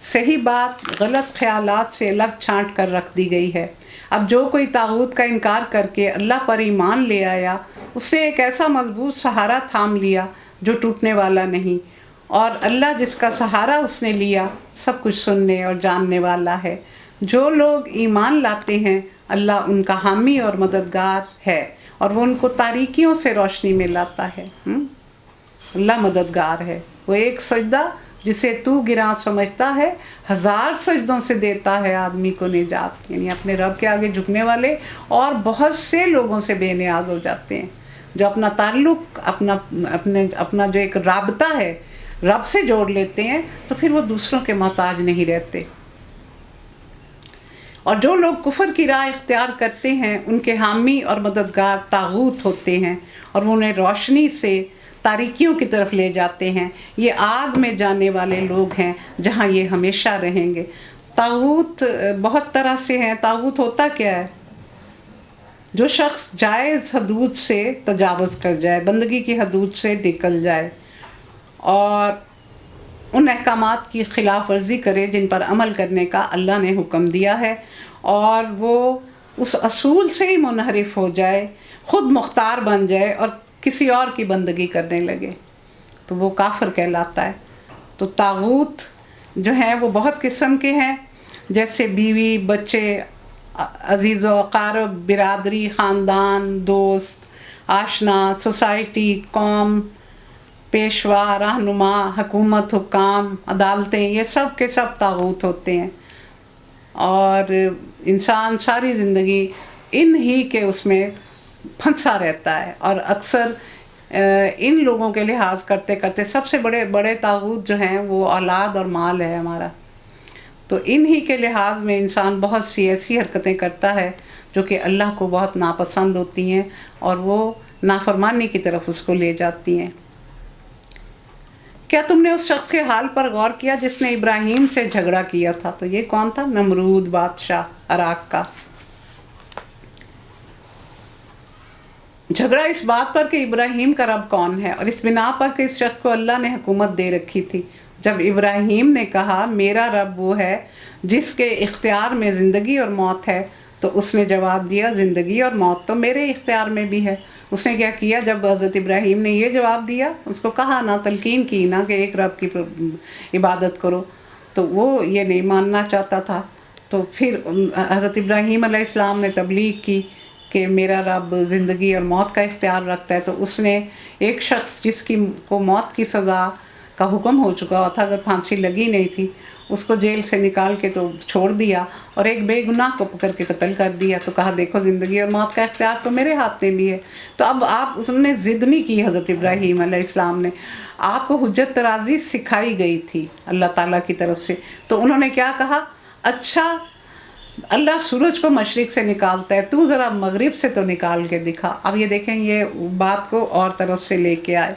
صحیح بات غلط خیالات سے الگ چھانٹ کر رکھ دی گئی ہے۔ اب جو کوئی طاغوت کا انکار کر کے اللہ پر ایمان لے آیا، اس نے ایک ایسا مضبوط سہارا تھام لیا جو ٹوٹنے والا نہیں، اور اللہ جس کا سہارا اس نے لیا سب کچھ سننے اور جاننے والا ہے۔ جو لوگ ایمان لاتے ہیں اللہ ان کا حامی اور مددگار ہے، اور وہ ان کو تاریکیوں سے روشنی میں لاتا ہے۔ اللہ مددگار ہے، وہ ایک سجدہ جسے تو گراں سمجھتا ہے 1000 سجدوں سے دیتا ہے آدمی کو نجات، یعنی اپنے رب کے آگے جھکنے والے اور بہت سے لوگوں سے بے نیاز ہو جاتے ہیں، جو اپنا تعلق اپنا جو ایک رابطہ ہے رب سے جوڑ لیتے ہیں، تو پھر وہ دوسروں کے محتاج نہیں رہتے۔ اور جو لوگ کفر کی راہ اختیار کرتے ہیں ان کے حامی اور مددگار طاغوت ہوتے ہیں، اور وہ انہیں روشنی سے تاریکیوں کی طرف لے جاتے ہیں۔ یہ آگ میں جانے والے لوگ ہیں جہاں یہ ہمیشہ رہیں گے۔ طاغوت بہت طرح سے ہیں۔ طاغوت ہوتا کیا ہے؟ جو شخص جائز حدود سے تجاوز کر جائے، بندگی کی حدود سے نکل جائے، اور ان احکامات کی خلاف ورزی کرے جن پر عمل کرنے کا اللہ نے حکم دیا ہے، اور وہ اس اصول سے ہی منحرف ہو جائے، خود مختار بن جائے اور کسی اور کی بندگی کرنے لگے، تو وہ کافر کہلاتا ہے۔ تو طاغوت جو ہیں وہ بہت قسم کے ہیں، جیسے بیوی، بچے، عزیز و اقارب، برادری، خاندان، دوست، آشنا، سوسائٹی، قوم، پیشوا، رہنما، حکومت، حکام، عدالتیں، یہ سب کے سب طاغوت ہوتے ہیں، اور انسان ساری زندگی ان ہی کے اس میں پھنسا رہتا ہے، اور اکثر ان لوگوں کے لحاظ کرتے کرتے سب سے بڑے طاغوت جو ہیں وہ اولاد اور مال ہے ہمارا۔ تو انہی کے لحاظ میں انسان بہت سی ایسی حرکتیں کرتا ہے جو کہ اللہ کو بہت ناپسند ہوتی ہیں اور وہ نافرمانی کی طرف اس کو لے جاتی ہیں۔ کیا تم نے اس شخص کے حال پر غور کیا جس نے ابراہیم سے جھگڑا کیا تھا؟ تو یہ کون تھا؟ نمرود بادشاہ عراق کا۔ جھگڑا اس بات پر کہ ابراہیم کا رب کون ہے، اور اس بنا پر کہ اس شخص کو اللہ نے حکومت دے رکھی تھی۔ جب ابراہیم نے کہا میرا رب وہ ہے جس کے اختیار میں زندگی اور موت ہے، تو اس نے جواب دیا زندگی اور موت تو میرے اختیار میں بھی ہے۔ اس نے کیا کیا؟ جب حضرت ابراہیم نے یہ جواب دیا، اس کو کہا نہ، تلقین کی نہ کہ ایک رب کی عبادت کرو، تو وہ یہ نہیں ماننا چاہتا تھا۔ تو پھر حضرت ابراہیم علیہ السلام نے تبلیغ کی کہ میرا رب زندگی اور موت کا اختیار رکھتا ہے۔ تو اس نے ایک شخص جس کو موت کی سزا کا حکم ہو چکا تھا، اگر پھانسی لگی نہیں تھی، اس کو جیل سے نکال کے تو چھوڑ دیا، اور ایک بے گناہ کو پکڑ کے قتل کر دیا۔ تو کہا دیکھو زندگی اور موت کا اختیار تو میرے ہاتھ میں بھی ہے۔ تو اب اس نے ضد نہیں کی حضرت ابراہیم علیہ السلام نے، آپ کو حجت ترازی سکھائی گئی تھی اللہ تعالیٰ کی طرف سے۔ تو انہوں نے کیا کہا؟ اچھا اللہ سورج کو مشرق سے نکالتا ہے، تو ذرا مغرب سے تو نکال کے دکھا۔ اب یہ دیکھیں، یہ بات کو اور طرف سے لے کے آئے۔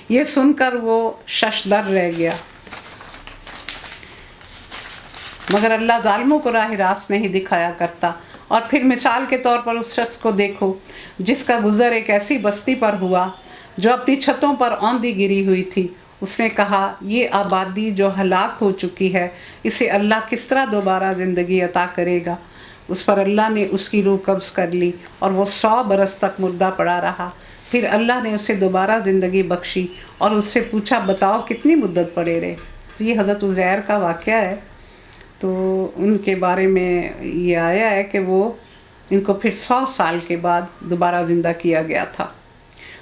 یہ سن کر وہ ششدر رہ گیا، مگر اللہ ظالموں کو راہ راست نہیں دکھایا کرتا۔ اور پھر مثال کے طور پر اس شخص کو دیکھو جس کا گزر ایک ایسی بستی پر ہوا جو اپنی چھتوں پر اوندھی گری ہوئی تھی۔ اس نے کہا یہ آبادی جو ہلاک ہو چکی ہے، اسے اللہ کس طرح دوبارہ زندگی عطا کرے گا؟ اس پر اللہ نے اس کی روح قبض کر لی اور وہ 100 برس تک مردہ پڑا رہا۔ پھر اللہ نے اسے دوبارہ زندگی بخشی اور اس سے پوچھا بتاؤ کتنی مدت پڑے رہے؟ تو یہ حضرت عزیر کا واقعہ ہے۔ تو ان کے بارے میں یہ آیا ہے کہ وہ ان کو پھر 100 سال کے بعد دوبارہ زندہ کیا گیا تھا۔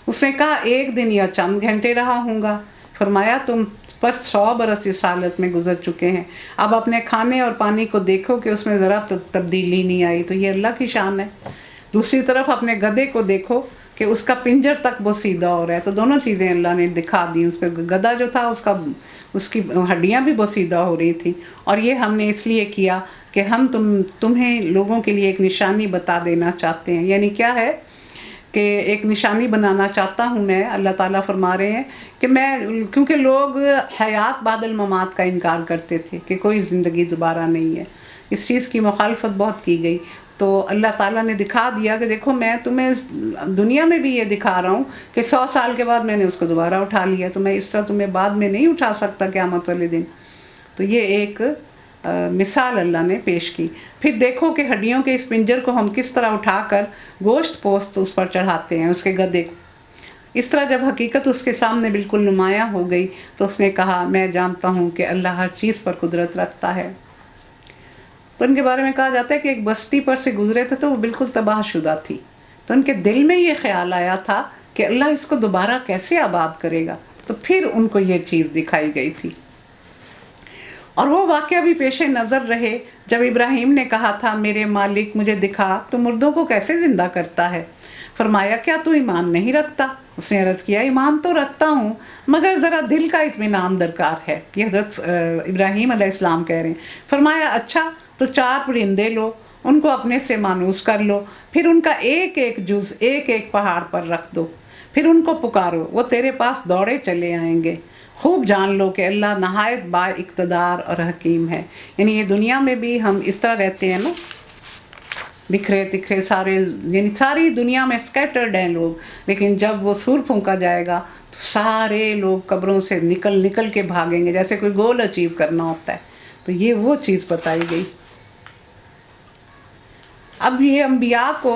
اس نے کہا ایک دن یا چند گھنٹے رہا ہوں گا۔ فرمایا تم پر 100 برس اس حالت میں گزر چکے ہیں، اب اپنے کھانے اور پانی کو دیکھو کہ اس میں ذرا تبدیلی نہیں آئی۔ تو یہ اللہ کی شان ہے۔ دوسری طرف اپنے گدھے کو دیکھو کہ اس کا پنجر تک وہ سیدھا ہو رہا ہے۔ تو دونوں چیزیں اللہ نے دکھا دی۔ اس پہ گدھا جو تھا اس کی ہڈیاں بھی وہ سیدھا ہو رہی تھیں، اور یہ ہم نے اس لیے کیا کہ ہم تمہیں لوگوں کے لیے ایک نشانی بتا دینا چاہتے ہیں۔ یعنی کیا ہے کہ ایک نشانی بنانا چاہتا ہوں میں، اللہ تعالیٰ فرما رہے ہیں کہ میں، کیونکہ لوگ حیات بعد الممات کا انکار کرتے تھے کہ کوئی زندگی دوبارہ نہیں ہے، اس چیز کی مخالفت بہت کی گئی۔ تو اللہ تعالیٰ نے دکھا دیا کہ دیکھو میں تمہیں دنیا میں بھی یہ دکھا رہا ہوں کہ 100 سال کے بعد میں نے اس کو دوبارہ اٹھا لیا، تو میں اس طرح تمہیں بعد میں نہیں اٹھا سکتا قیامت والے دن۔ تو یہ ایک مثال اللہ نے پیش کی۔ پھر دیکھو کہ ہڈیوں کے اس پنجر کو ہم کس طرح اٹھا کر گوشت پوست اس پر چڑھاتے ہیں، اس کے گدے کو۔ اس طرح جب حقیقت اس کے سامنے بالکل نمایاں ہو گئی تو اس نے کہا میں جانتا ہوں کہ اللہ ہر چیز پر قدرت رکھتا ہے۔ تو ان کے بارے میں کہا جاتا ہے کہ ایک بستی پر سے گزرے تھے تو وہ بالکل تباہ شدہ تھی، تو ان کے دل میں یہ خیال آیا تھا کہ اللہ اس کو دوبارہ کیسے آباد کرے گا۔ تو پھر ان کو یہ چیز دکھائی گئی تھی، اور وہ واقعہ بھی پیش نظر رہے جب ابراہیم نے کہا تھا میرے مالک مجھے دکھا تو مردوں کو کیسے زندہ کرتا ہے؟ فرمایا کیا تو ایمان نہیں رکھتا؟ اس نے عرض کیا ایمان تو رکھتا ہوں، مگر ذرا دل کا اطمینان درکار ہے۔ یہ حضرت ابراہیم علیہ السلام کہہ رہے ہیں۔ فرمایا اچھا تو 4 پرندے لو، ان کو اپنے سے مانوس کر لو، پھر ان کا ایک ایک جز ایک ایک پہاڑ پر رکھ دو، پھر ان کو پکارو، وہ تیرے پاس دوڑے چلے آئیں گے۔ خوب جان لو کہ اللہ نہایت با اقتدار اور حکیم ہے۔ یعنی یہ دنیا میں بھی ہم اس طرح رہتے ہیں نا، بکھرے تکھرے سارے، یعنی ساری دنیا میں اسکیٹرڈ ہیں لوگ، لیکن جب وہ سور پھونکا جائے گا تو سارے لوگ قبروں سے نکل کے بھاگیں گے، جیسے کوئی گول اچیو کرنا ہوتا ہے۔ تو یہ وہ چیز بتائی گئی۔ اب یہ انبیاء کو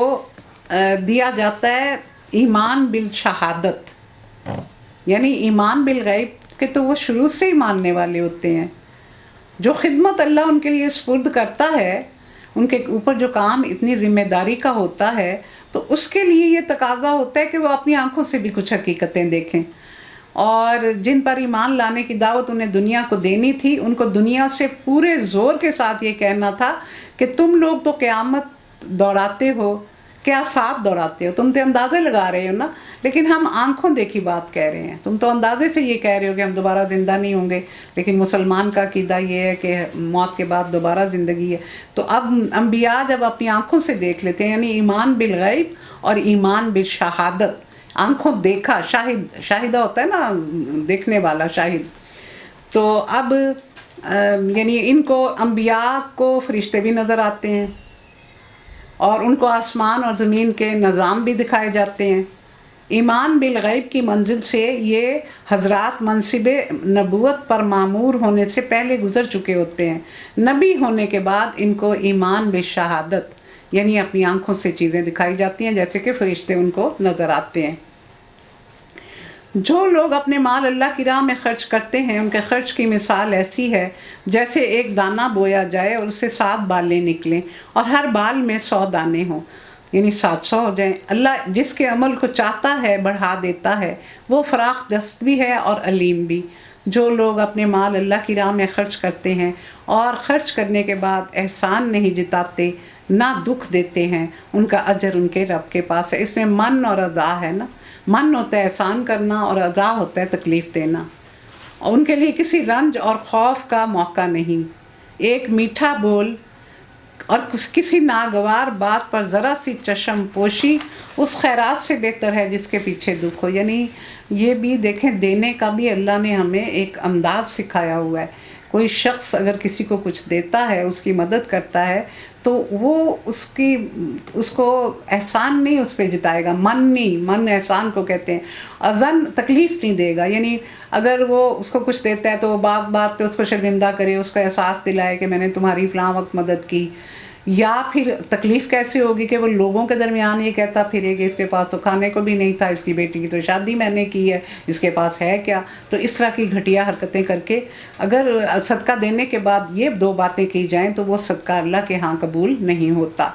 دیا جاتا ہے ایمان بالشہادت، یعنی ایمان بالغیب، کہ تو وہ شروع سے ہی ماننے والے ہوتے ہیں۔ جو خدمت اللہ ان کے لیے سپرد کرتا ہے، ان کے اوپر جو کام اتنی ذمہ داری کا ہوتا ہے، تو اس کے لیے یہ تقاضا ہوتا ہے کہ وہ اپنی آنکھوں سے بھی کچھ حقیقتیں دیکھیں، اور جن پر ایمان لانے کی دعوت انہیں دنیا کو دینی تھی، ان کو دنیا سے پورے زور کے ساتھ یہ کہنا تھا کہ تم لوگ تو قیامت دوڑاتے ہو، کیا ساتھ دوڑاتے ہو؟ تم تو اندازے لگا رہے ہو نا، لیکن ہم آنکھوں دیکھی بات کہہ رہے ہیں، تم تو اندازے سے یہ کہہ رہے ہو کہ ہم دوبارہ زندہ نہیں ہوں گے، لیکن مسلمان کا عقیدہ یہ ہے کہ موت کے بعد دوبارہ زندگی ہے۔ تو اب انبیاء جب اپنی آنکھوں سے دیکھ لیتے ہیں، یعنی ایمان بالغیب اور ایمان بالشہادت، آنکھوں دیکھا، شاہدہ ہوتا ہے نا دیکھنے والا، شاہد، تو اب یعنی ان کو انبیاء کو فرشتے بھی نظر آتے ہیں، اور ان کو آسمان اور زمین کے نظام بھی دکھائے جاتے ہیں۔ ایمان بالغیب کی منزل سے یہ حضرات منصب نبوت پر معمور ہونے سے پہلے گزر چکے ہوتے ہیں۔ نبی ہونے کے بعد ان کو ایمان بالشہادت، یعنی اپنی آنکھوں سے چیزیں دکھائی جاتی ہیں، جیسے کہ فرشتے ان کو نظر آتے ہیں۔ جو لوگ اپنے مال اللہ کی راہ میں خرچ کرتے ہیں، ان کے خرچ کی مثال ایسی ہے جیسے ایک دانہ بویا جائے اور اس سے 7 بالیں نکلیں اور ہر بال میں 100 دانے ہوں، یعنی 700 ہو جائیں۔ اللہ جس کے عمل کو چاہتا ہے بڑھا دیتا ہے، وہ فراخ دست بھی ہے اور علیم بھی۔ جو لوگ اپنے مال اللہ کی راہ میں خرچ کرتے ہیں اور خرچ کرنے کے بعد احسان نہیں جتاتے، نہ دکھ دیتے ہیں، ان کا اجر ان کے رب کے پاس ہے۔ اس میں من اور عطا ہے نا، من ہوتا ہے احسان کرنا اور عطا ہوتا ہے تکلیف دینا، اور ان کے لیے کسی رنج اور خوف کا موقع نہیں۔ ایک میٹھا بول اور کسی ناگوار بات پر ذرا سی چشم پوشی اس خیرات سے بہتر ہے جس کے پیچھے دکھ ہو۔ یعنی یہ بھی دیکھیں، دینے کا بھی اللہ نے ہمیں ایک انداز سکھایا ہوا ہے۔ کوئی شخص اگر کسی کو کچھ دیتا ہے، اس کی مدد کرتا ہے، تو وہ اس کو احسان نہیں اس پہ جتائے گا، من احسان کو کہتے ہیں، اذن تکلیف نہیں دے گا۔ یعنی اگر وہ اس کو کچھ دیتا ہے تو وہ بات پہ اس کو شرمندہ کرے، اس کو احساس دلائے کہ میں نے تمہاری فلاں وقت مدد کی، یا پھر تکلیف کیسے ہوگی کہ وہ لوگوں کے درمیان یہ کہتا پھرے کہ اس کے پاس تو کھانے کو بھی نہیں تھا، اس کی بیٹی کی تو شادی میں نے کی ہے، اس کے پاس ہے کیا؟ تو اس طرح کی گھٹیا حرکتیں کر کے اگر صدقہ دینے کے بعد یہ 2 باتیں کی جائیں تو وہ صدقہ اللہ کے ہاں قبول نہیں ہوتا۔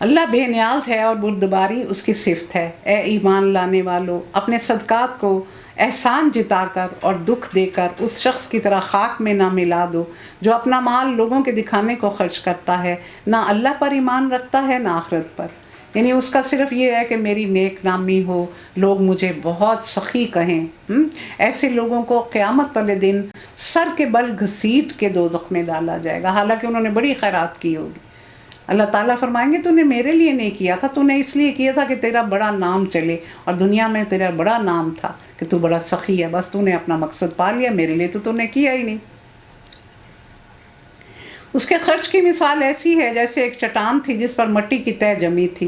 اللہ بے نیاز ہے اور بردباری اس کی صفت ہے۔ اے ایمان لانے والو، اپنے صدقات کو احسان جتا کر اور دکھ دے کر اس شخص کی طرح خاک میں نہ ملا دو جو اپنا مال لوگوں کے دکھانے کو خرچ کرتا ہے، نہ اللہ پر ایمان رکھتا ہے نہ آخرت پر۔ یعنی اس کا صرف یہ ہے کہ میری نیک نامی ہو، لوگ مجھے بہت سخی کہیں۔ ایسے لوگوں کو قیامت والے دن سر کے بل گھسیٹ کے دوزخ میں ڈالا جائے گا، حالانکہ انہوں نے بڑی خیرات کی ہوگی۔ اللہ تعالیٰ فرمائیں گے تو نے میرے لیے نہیں کیا تھا، تو نے اس لیے کیا تھا کہ تیرا بڑا نام چلے، اور دنیا میں تیرا بڑا نام تھا کہ تو بڑا سخی ہے، بس تو نے اپنا مقصد پا لیا، میرے لیے تو نے کیا ہی نہیں۔ اس کے خرچ کی مثال ایسی ہے جیسے ایک چٹان تھی جس پر مٹی کی تہ جمی تھی،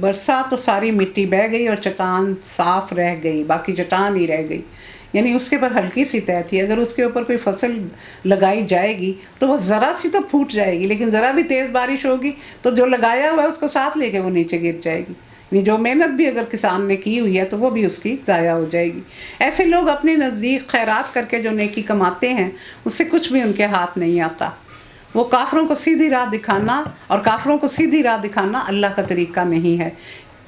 برسا تو ساری مٹی بہہ گئی اور چٹان صاف رہ گئی، باقی چٹان ہی رہ گئی۔ یعنی اس کے اوپر ہلکی سی تہ تھی، اگر اس کے اوپر کوئی فصل لگائی جائے گی تو وہ ذرا سی تو پھوٹ جائے گی، لیکن ذرا بھی تیز بارش ہوگی تو جو لگایا ہوا ہے اس کو ساتھ لے کے وہ نیچے گر جائے گی۔ یعنی جو محنت بھی اگر کسان نے کی ہوئی ہے تو وہ بھی اس کی ضائع ہو جائے گی۔ ایسے لوگ اپنے نزدیک خیرات کر کے جو نیکی کماتے ہیں اس سے کچھ بھی ان کے ہاتھ نہیں آتا۔ وہ کافروں کو سیدھی راہ دکھانا اللہ کا طریقہ نہیں ہے۔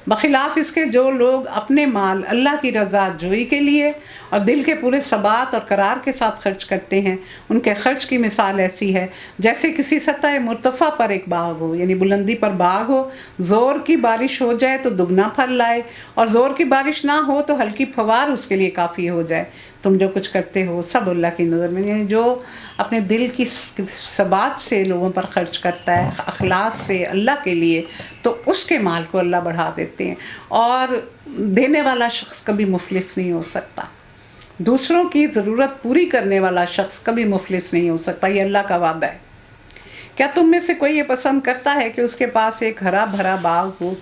بخلاف اس کے جو لوگ اپنے مال اللہ کی رضا جوئی کے لیے اور دل کے پورے ثبات اور قرار کے ساتھ خرچ کرتے ہیں، ان کے خرچ کی مثال ایسی ہے جیسے کسی سطح مرتفع پر ایک باغ ہو، یعنی بلندی پر باغ ہو، زور کی بارش ہو جائے تو دگنا پھل لائے، اور زور کی بارش نہ ہو تو ہلکی پھوار اس کے لیے کافی ہو جائے۔ تم جو کچھ کرتے ہو سب اللہ کی نظر میں، یعنی جو اپنے دل کی ثبات سے لوگوں پر خرچ کرتا ہے، اخلاص سے اللہ کے لیے، تو اس کے مال کو اللہ بڑھا دیتے ہیں۔ اور دینے والا شخص کبھی مفلس نہیں ہو سکتا، دوسروں کی ضرورت پوری کرنے والا شخص کبھی مفلس نہیں ہو سکتا، یہ اللہ کا وعدہ ہے۔ کیا تم میں سے کوئی یہ پسند کرتا ہے کہ اس کے پاس ایک ہرا بھرا باغ ہو،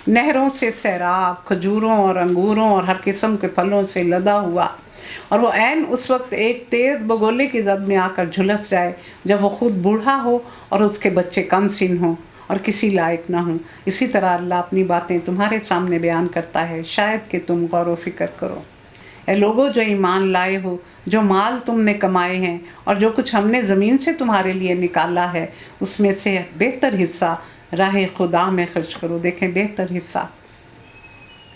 نہروں سے سیراب، کھجوروں اور انگوروں اور ہر قسم کے پھلوں سے لدا ہوا، اور وہ عین اس وقت ایک تیز بگولے کی زد میں آ کر جھلس جائے جب وہ خود بوڑھا ہو اور اس کے بچے کم سن ہوں اور کسی لائق نہ ہوں؟ اسی طرح اللہ اپنی باتیں تمہارے سامنے بیان کرتا ہے، شاید کہ تم غور و فکر کرو۔ اے لوگو جو ایمان لائے ہو، جو مال تم نے کمائے ہیں اور جو کچھ ہم نے زمین سے تمہارے لیے نکالا ہے، اس میں سے بہتر حصہ راہ خدا میں خرچ کرو۔ دیکھیں، بہتر حصہ،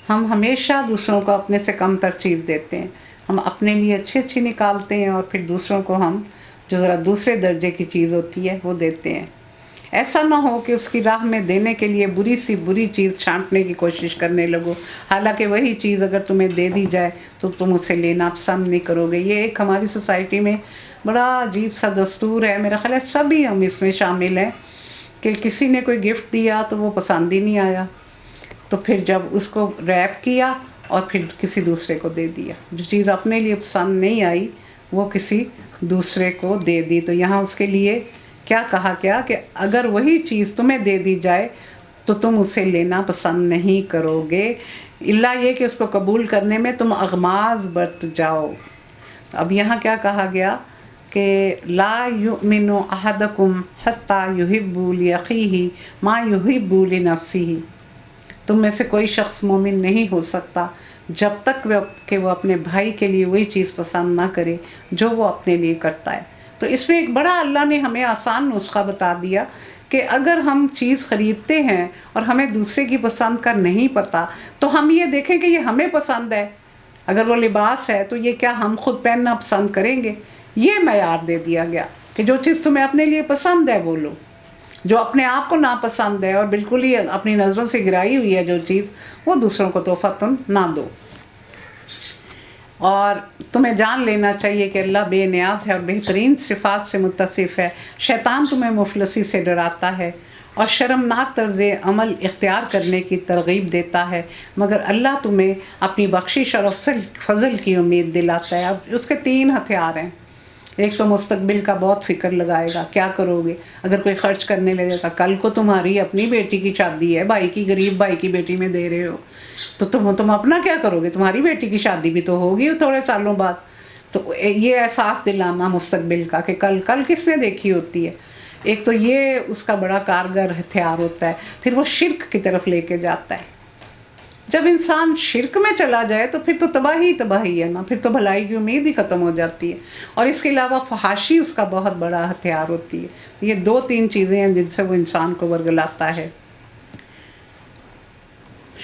ہم ہمیشہ دوسروں کو اپنے سے کم تر چیز دیتے ہیں، ہم اپنے لیے اچھی نکالتے ہیں اور پھر دوسروں کو ہم جو ذرا دوسرے درجے کی چیز ہوتی ہے وہ دیتے ہیں۔ ایسا نہ ہو کہ اس کی راہ میں دینے کے لیے بری سی بری چیز چھانٹنے کی کوشش کرنے لگو، حالانکہ وہی چیز اگر تمہیں دے دی جائے تو تم اسے لینا پسند نہیں کرو گے۔ یہ ایک ہماری سوسائٹی میں بڑا عجیب سا دستور ہے، میرا خیال ہے سبھی ہم اس میں شامل ہیں، کہ کسی نے کوئی گفٹ دیا تو وہ پسند ہی نہیں آیا، تو پھر جب اس کو ریپ کیا اور پھر کسی دوسرے کو دے دیا، جو چیز اپنے لیے پسند نہیں آئی وہ کسی دوسرے کو دے دی۔ تو یہاں اس کے لیے کیا کہا گیا کہ اگر وہی چیز تمہیں دے دی جائے تو تم اسے لینا پسند نہیں کرو گے، الا یہ کہ اس کو قبول کرنے میں تم اغماض برت جاؤ۔ اب یہاں کیا کہا گیا کہ لا یؤمن احدکم حتی یحب لاخیہ ما یحب لنفسہ، تم میں سے کوئی شخص مومن نہیں ہو سکتا جب تک کہ وہ اپنے بھائی کے لیے وہی چیز پسند نہ کرے جو وہ اپنے لیے کرتا ہے۔ تو اس میں ایک بڑا اللہ نے ہمیں آسان نسخہ بتا دیا کہ اگر ہم چیز خریدتے ہیں اور ہمیں دوسرے کی پسند کا نہیں پتہ، تو ہم یہ دیکھیں کہ یہ ہمیں پسند ہے، اگر وہ لباس ہے تو یہ کیا ہم خود پہننا پسند کریں گے؟ یہ معیار دے دیا گیا کہ جو چیز تمہیں اپنے لیے پسند ہے وہ لو، جو اپنے آپ کو ناپسند ہے اور بالکل ہی اپنی نظروں سے گرائی ہوئی ہے جو چیز، وہ دوسروں کو تحفتاً نہ دو۔ اور تمہیں جان لینا چاہیے کہ اللہ بے نیاز ہے اور بہترین صفات سے متصف ہے۔ شیطان تمہیں مفلسی سے ڈراتا ہے اور شرمناک طرز عمل اختیار کرنے کی ترغیب دیتا ہے، مگر اللہ تمہیں اپنی بخشش اور فضل کی امید دلاتا ہے۔ اب اس کے 3 ہتھیار ہیں۔ ایک تو مستقبل کا بہت فکر لگائے گا، کیا کرو گے اگر کوئی خرچ کرنے لگے گا، کل کو تمہاری اپنی بیٹی کی شادی ہے، بھائی کی، غریب بھائی کی بیٹی میں دے رہے ہو، تو تم اپنا کیا کرو گے؟ تمہاری بیٹی کی شادی بھی تو ہوگی تھوڑے سالوں بعد۔ تو یہ احساس دلانا مستقبل کا کہ کل کس نے دیکھی ہوتی ہے، ایک تو یہ اس کا بڑا کارگر ہتھیار ہوتا ہے۔ پھر وہ شرک کی طرف لے کے جاتا ہے، جب انسان شرک میں چلا جائے تو پھر تو تباہی ہے نا، پھر تو بھلائی کی امید ہی ختم ہو جاتی ہے۔ اور اس کے علاوہ فحاشی اس کا بہت بڑا ہتھیار ہوتی ہے۔ یہ 2-3 چیزیں ہیں جن سے وہ انسان کو ورگلاتا ہے۔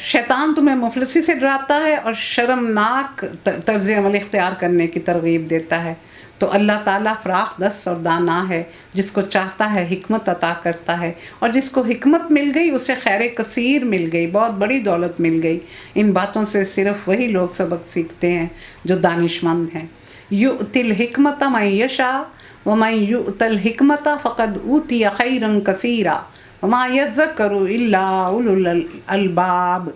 شیطان تمہیں مفلسی سے ڈراتا ہے اور شرمناک طرز عمل اختیار کرنے کی ترغیب دیتا ہے۔ تو اللہ تعالیٰ فراخ دست اور دانا ہے، جس کو چاہتا ہے حکمت عطا کرتا ہے، اور جس کو حکمت مل گئی اسے خیر کثیر مل گئی، بہت بڑی دولت مل گئی۔ ان باتوں سے صرف وہی لوگ سبق سیکھتے ہیں جو دانش مند ہیں۔ یؤتی الحکمت من یشاء ومن یؤت الحکمت فقد اوتی خیرا کثیرا وما یذکر الا اولو الالباب،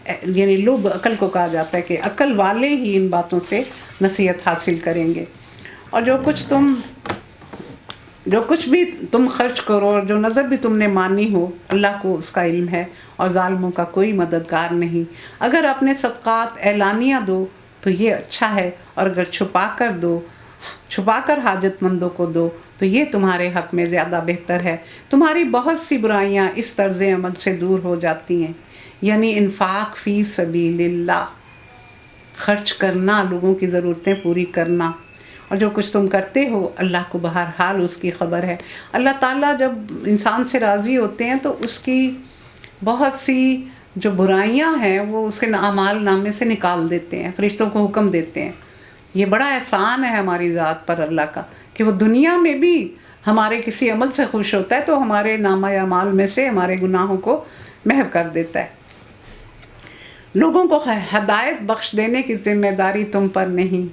یعنی لب عقل کو کہا جاتا ہے کہ عقل والے ہی ان باتوں سے نصیحت حاصل کریں گے۔ اور جو کچھ بھی تم خرچ کرو اور جو نظر بھی تم نے مانی ہو، اللہ کو اس کا علم ہے اور ظالموں کا کوئی مددگار نہیں۔ اگر اپنے صدقات اعلانیہ دو تو یہ اچھا ہے، اور اگر چھپا کر حاجت مندوں کو دو تو یہ تمہارے حق میں زیادہ بہتر ہے۔ تمہاری بہت سی برائیاں اس طرز عمل سے دور ہو جاتی ہیں، یعنی انفاق فی سبیل اللہ، خرچ کرنا، لوگوں کی ضرورتیں پوری کرنا، اور جو کچھ تم کرتے ہو اللہ کو بہرحال اس کی خبر ہے۔ اللہ تعالیٰ جب انسان سے راضی ہوتے ہیں تو اس کی بہت سی جو برائیاں ہیں وہ اس کے اعمال نامے سے نکال دیتے ہیں، فرشتوں کو حکم دیتے ہیں۔ یہ بڑا احسان ہے ہماری ذات پر اللہ کا کہ وہ دنیا میں بھی ہمارے کسی عمل سے خوش ہوتا ہے تو ہمارے نامہ اعمال میں سے ہمارے گناہوں کو محو کر دیتا ہے۔ لوگوں کو ہدایت بخش دینے کی ذمہ داری تم پر نہیں،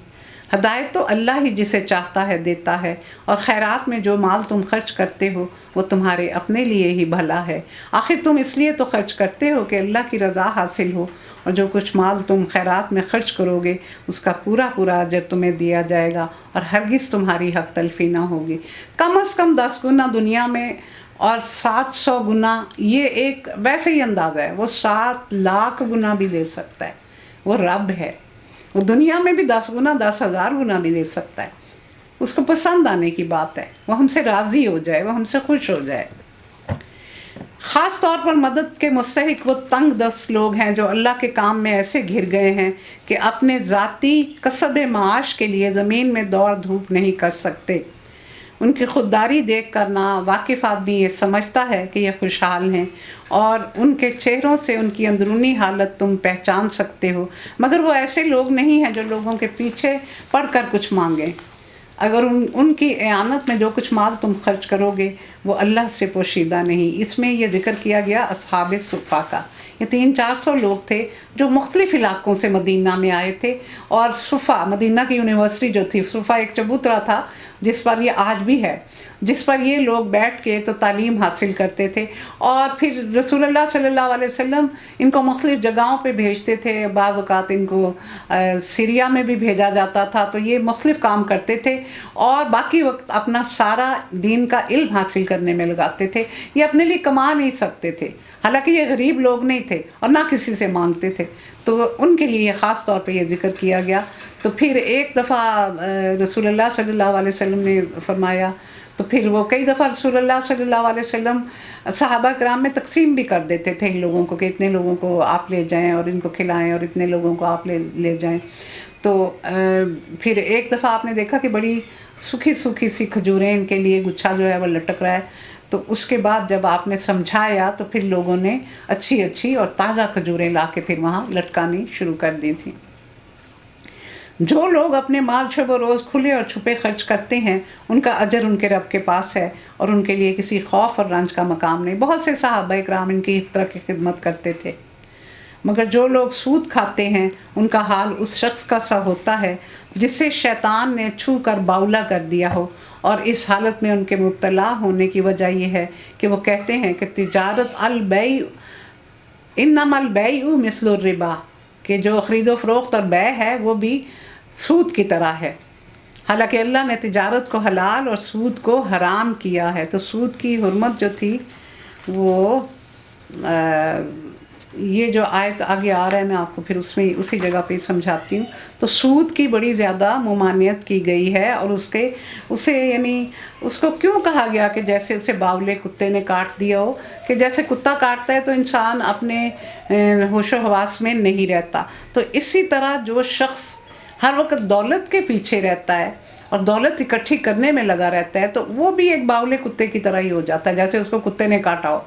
ہدایت تو اللہ ہی جسے چاہتا ہے دیتا ہے، اور خیرات میں جو مال تم خرچ کرتے ہو وہ تمہارے اپنے لیے ہی بھلا ہے۔ آخر تم اس لیے تو خرچ کرتے ہو کہ اللہ کی رضا حاصل ہو، اور جو کچھ مال تم خیرات میں خرچ کرو گے اس کا پورا اجر تمہیں دیا جائے گا، اور ہرگز تمہاری حق تلفی نہ ہوگی۔ کم از کم 10 گنا دنیا میں اور 700 گنا، یہ ایک ویسے ہی اندازہ ہے، وہ 7 لاکھ گنا بھی دے سکتا ہے، وہ رب ہے۔ وہ دنیا میں بھی 10 گنا 10,000 گنا بھی دے سکتا ہے، اس کو پسند آنے کی بات ہے، وہ ہم سے راضی ہو جائے، وہ ہم سے خوش ہو جائے۔ خاص طور پر مدد کے مستحق وہ تنگ دست لوگ ہیں جو اللہ کے کام میں ایسے گھر گئے ہیں کہ اپنے ذاتی کسب معاش کے لیے زمین میں دوڑ دھوپ نہیں کر سکتے۔ ان کی خودداری دیکھ کر نا واقف آدمی یہ سمجھتا ہے کہ یہ خوشحال ہیں، اور ان کے چہروں سے ان کی اندرونی حالت تم پہچان سکتے ہو، مگر وہ ایسے لوگ نہیں ہیں جو لوگوں کے پیچھے پڑھ کر کچھ مانگیں۔ اگر ان کی اعانت میں جو کچھ مال تم خرچ کرو گے وہ اللہ سے پوشیدہ نہیں۔ اس میں یہ ذکر کیا گیا اصحاب صفا کا، یہ 300-400 لوگ تھے جو مختلف علاقوں سے مدینہ میں آئے تھے، اور صفا مدینہ کی یونیورسٹی جو تھی، صفا ایک چبوترا تھا جس پر یہ آج بھی ہے، جس پر یہ لوگ بیٹھ کے تو تعلیم حاصل کرتے تھے، اور پھر رسول اللہ صلی اللہ علیہ وسلم ان کو مختلف جگہوں پہ بھیجتے تھے، بعض اوقات ان کو سیریا میں بھی بھیجا جاتا تھا، تو یہ مختلف کام کرتے تھے اور باقی وقت اپنا سارا دین کا علم حاصل کرنے میں لگاتے تھے۔ یہ اپنے لیے کما نہیں سکتے تھے، حالانکہ یہ غریب لوگ نہیں تھے اور نہ کسی سے مانگتے تھے، تو ان کے لیے خاص طور پہ یہ ذکر کیا گیا۔ تو پھر ایک دفعہ رسول اللہ صلی اللہ علیہ وسلم نے فرمایا، تو پھر وہ کئی دفعہ رسول اللہ صلی اللہ علیہ وسلم صحابہ کرام میں تقسیم بھی کر دیتے تھے ان لوگوں کو کہ اتنے لوگوں کو آپ لے جائیں اور ان کو کھلائیں، اور اتنے لوگوں کو آپ لے جائیں۔ تو پھر ایک دفعہ آپ نے دیکھا کہ بڑی سوکھی سوکھی سی کھجوریں ان کے لیے گچھا جو ہے وہ لٹک رہا ہے، تو اس کے بعد جب آپ نے سمجھایا تو پھر لوگوں نے اچھی اچھی اور تازہ کھجوریں لا کے پھر وہاں لٹکانی شروع کر دی تھیں۔ جو لوگ اپنے مال شب و روز کھلے اور چھپے خرچ کرتے ہیں ان کا اجر ان کے رب کے پاس ہے، اور ان کے لیے کسی خوف اور رنج کا مقام نہیں۔ بہت سے صحابہ کرام ان کی اس طرح کی خدمت کرتے تھے۔ مگر جو لوگ سود کھاتے ہیں ان کا حال اس شخص کا سا ہوتا ہے جس سے شیطان نے چھو کر باولا کر دیا ہو، اور اس حالت میں ان کے مبتلا ہونے کی وجہ یہ ہے کہ وہ کہتے ہیں کہ تجارت البیع انما البیع مثل الربا، کہ جو خرید و فروخت اور بیع ہے وہ بھی سود کی طرح ہے، حالانکہ اللہ نے تجارت کو حلال اور سود کو حرام کیا ہے۔ تو سود کی حرمت جو تھی وہ یہ جو آیت آگے آ رہا ہے میں آپ کو پھر اس میں اسی جگہ پہ سمجھاتی ہوں۔ تو سود کی بڑی زیادہ ممانعت کی گئی ہے، اور اسے یعنی اس کو کیوں کہا گیا کہ جیسے اسے باولے کتے نے کاٹ دیا ہو، کہ جیسے کتا کاٹتا ہے تو انسان اپنے ہوش و حواس میں نہیں رہتا، تو اسی طرح جو شخص ہر وقت دولت کے پیچھے رہتا ہے اور دولت اکٹھی کرنے میں لگا رہتا ہے تو وہ بھی ایک باولے کتے کی طرح ہی ہو جاتا ہے، جیسے اس کو کتے نے کاٹا ہو،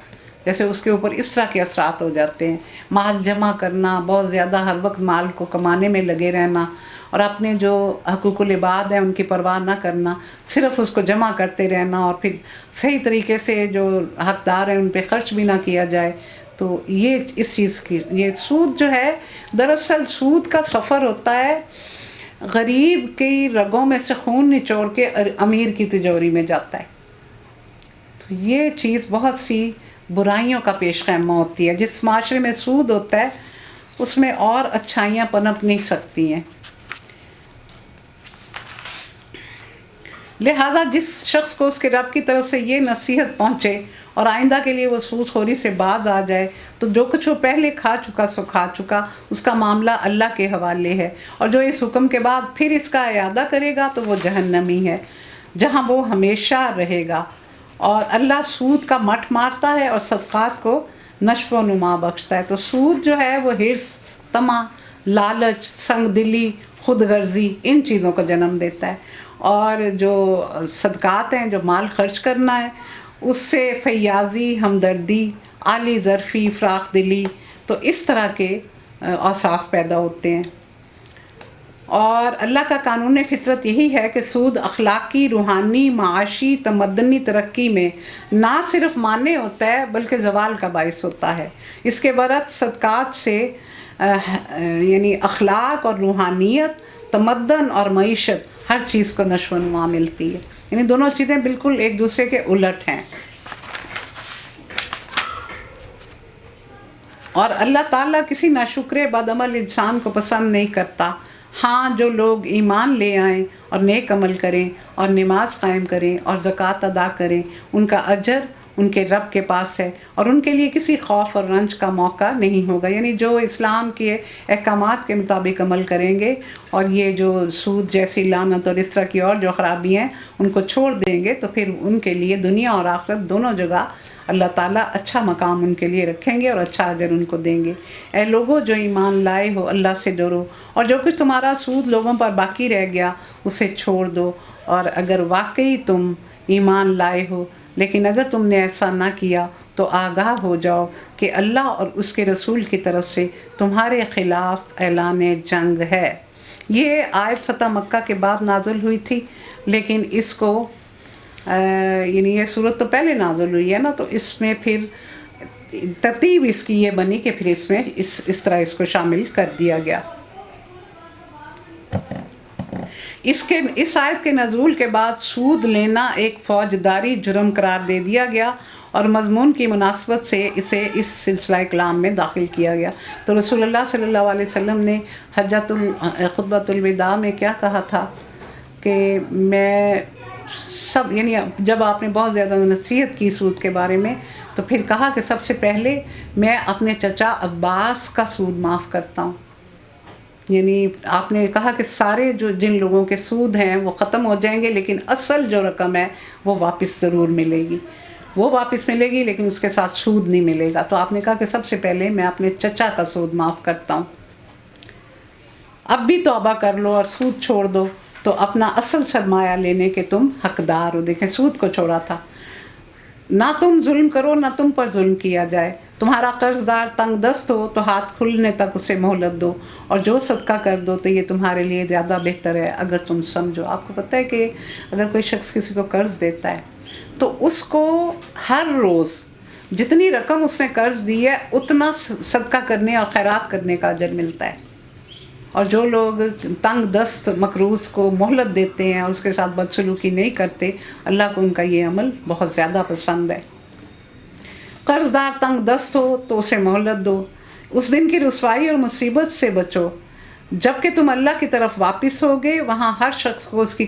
جیسے اس کے اوپر اس طرح کے اثرات ہو جاتے ہیں۔ مال جمع کرنا، بہت زیادہ ہر وقت مال کو کمانے میں لگے رہنا، اور اپنے جو حقوق العباد ہیں ان کی پرواہ نہ کرنا، صرف اس کو جمع کرتے رہنا، اور پھر صحیح طریقے سے جو حقدار ہیں ان پہ خرچ بھی نہ کیا جائے۔ تو یہ اس چیز کی یہ سود جو ہے، دراصل سود کا سفر ہوتا ہے غریب کی رگوں میں سے خون نچوڑ کے امیر کی تجوری میں جاتا ہے۔ تو یہ چیز بہت سی برائیوں کا پیش خیمہ ہوتی ہے۔ جس معاشرے میں سود ہوتا ہے اس میں اور اچھائیاں پنپ نہیں سکتی ہیں۔ لہذا جس شخص کو اس کے رب کی طرف سے یہ نصیحت پہنچے اور آئندہ کے لیے وہ سود خوری سے باز آ جائے تو جو کچھ وہ پہلے کھا چکا سو کھا چکا، اس کا معاملہ اللہ کے حوالے ہے، اور جو اس حکم کے بعد پھر اس کا اعادہ کرے گا تو وہ جہنمی ہے جہاں وہ ہمیشہ رہے گا۔ اور اللہ سود کا مٹ مارتا ہے اور صدقات کو نشو و نما بخشتا ہے۔ تو سود جو ہے وہ حرص، طمع، لالچ، سنگ دلی، خود غرضی، ان چیزوں کا جنم دیتا ہے، اور جو صدقات ہیں، جو مال خرچ کرنا ہے، اس سے فیاضی، ہمدردی، عالی ظرفی، فراخ دلی، تو اس طرح کے اوصاف پیدا ہوتے ہیں۔ اور اللہ کا قانون فطرت یہی ہے کہ سود اخلاقی، روحانی، معاشی، تمدنی ترقی میں نہ صرف مانع ہوتا ہے بلکہ زوال کا باعث ہوتا ہے۔ اس کے برعکس صدقات سے یعنی اخلاق اور روحانیت، تمدن اور معیشت، ہر چیز کو نشو و نما ملتی ہے، یعنی دونوں چیزیں بالکل ایک دوسرے کے الٹ ہیں۔ اور اللہ تعالیٰ کسی ناشکر بدعمل انسان کو پسند نہیں کرتا۔ ہاں، جو لوگ ایمان لے آئیں اور نیک عمل کریں اور نماز قائم کریں اور زکوٰۃ ادا کریں، ان کا اجر ان کے رب کے پاس ہے، اور ان کے لیے کسی خوف اور رنج کا موقع نہیں ہوگا۔ یعنی جو اسلام کے احکامات کے مطابق عمل کریں گے اور یہ جو سود جیسی لعنت اور اس طرح کی اور جو خرابی ہیں ان کو چھوڑ دیں گے تو پھر ان کے لیے دنیا اور آخرت دونوں جگہ اللہ تعالیٰ اچھا مقام ان کے لیے رکھیں گے اور اچھا اجر ان کو دیں گے۔ اے لوگو جو ایمان لائے ہو، اللہ سے ڈرو، اور جو کچھ تمہارا سود لوگوں پر باقی رہ گیا اسے چھوڑ دو، اور اگر واقعی تم ایمان لائے ہو لیکن اگر تم نے ایسا نہ کیا تو آگاہ ہو جاؤ کہ اللہ اور اس کے رسول کی طرف سے تمہارے خلاف اعلان جنگ ہے۔ یہ آیت فتح مکہ کے بعد نازل ہوئی تھی، لیکن اس کو یعنی یہ صورت تو پہلے نازل ہوئی ہے نا، تو اس میں پھر ترتیب اس کی یہ بنی کہ پھر اس میں اس طرح اس کو شامل کر دیا گیا۔ اس آیت کے نزول کے بعد سود لینا ایک فوجداری جرم قرار دے دیا گیا اور مضمون کی مناسبت سے اسے اس سلسلہ کلام میں داخل کیا گیا۔ تو رسول اللہ صلی اللہ علیہ وسلم نے خطبۃ الوداع میں کیا کہا تھا کہ میں یعنی جب آپ نے بہت زیادہ نصیحت کی سود کے بارے میں، تو پھر کہا کہ سب سے پہلے میں اپنے چچا عباس کا سود معاف کرتا ہوں۔ یعنی آپ نے کہا کہ سارے جن لوگوں کے سود ہیں وہ ختم ہو جائیں گے، لیکن اصل جو رقم ہے وہ واپس ضرور ملے گی، وہ واپس ملے گی، لیکن اس کے ساتھ سود نہیں ملے گا۔ تو آپ نے کہا کہ سب سے پہلے میں اپنے چچا کا سود معاف کرتا ہوں۔ اب بھی توبہ کر لو اور سود چھوڑ دو تو اپنا اصل سرمایہ لینے کے تم حقدار ہو۔ دیکھیں سود کو چھوڑا تھا، نہ تم ظلم کرو نہ تم پر ظلم کیا جائے، تمہارا قرض دار تنگ دست ہو تو ہاتھ کھلنے تک اسے مہلت دو، اور جو صدقہ کر دو تو یہ تمہارے لیے زیادہ بہتر ہے اگر تم سمجھو۔ آپ کو پتہ ہے کہ اگر کوئی شخص کسی کو قرض دیتا ہے تو اس کو ہر روز جتنی رقم اس نے قرض دی ہے اتنا صدقہ کرنے اور خیرات کرنے کا اجر ملتا ہے، اور جو لوگ تنگ دست مقروض کو مہلت دیتے ہیں اور اس کے ساتھ بدسلوکی نہیں کرتے، اللہ کو ان کا یہ عمل بہت زیادہ پسند ہے۔ قرض دار تنگ دست ہو تو اسے مہلت دو، اس دن کی رسوائی اور مصیبت سے بچو جب کہ تم اللہ کی طرف واپس ہوگے، وہاں ہر شخص کو اس کی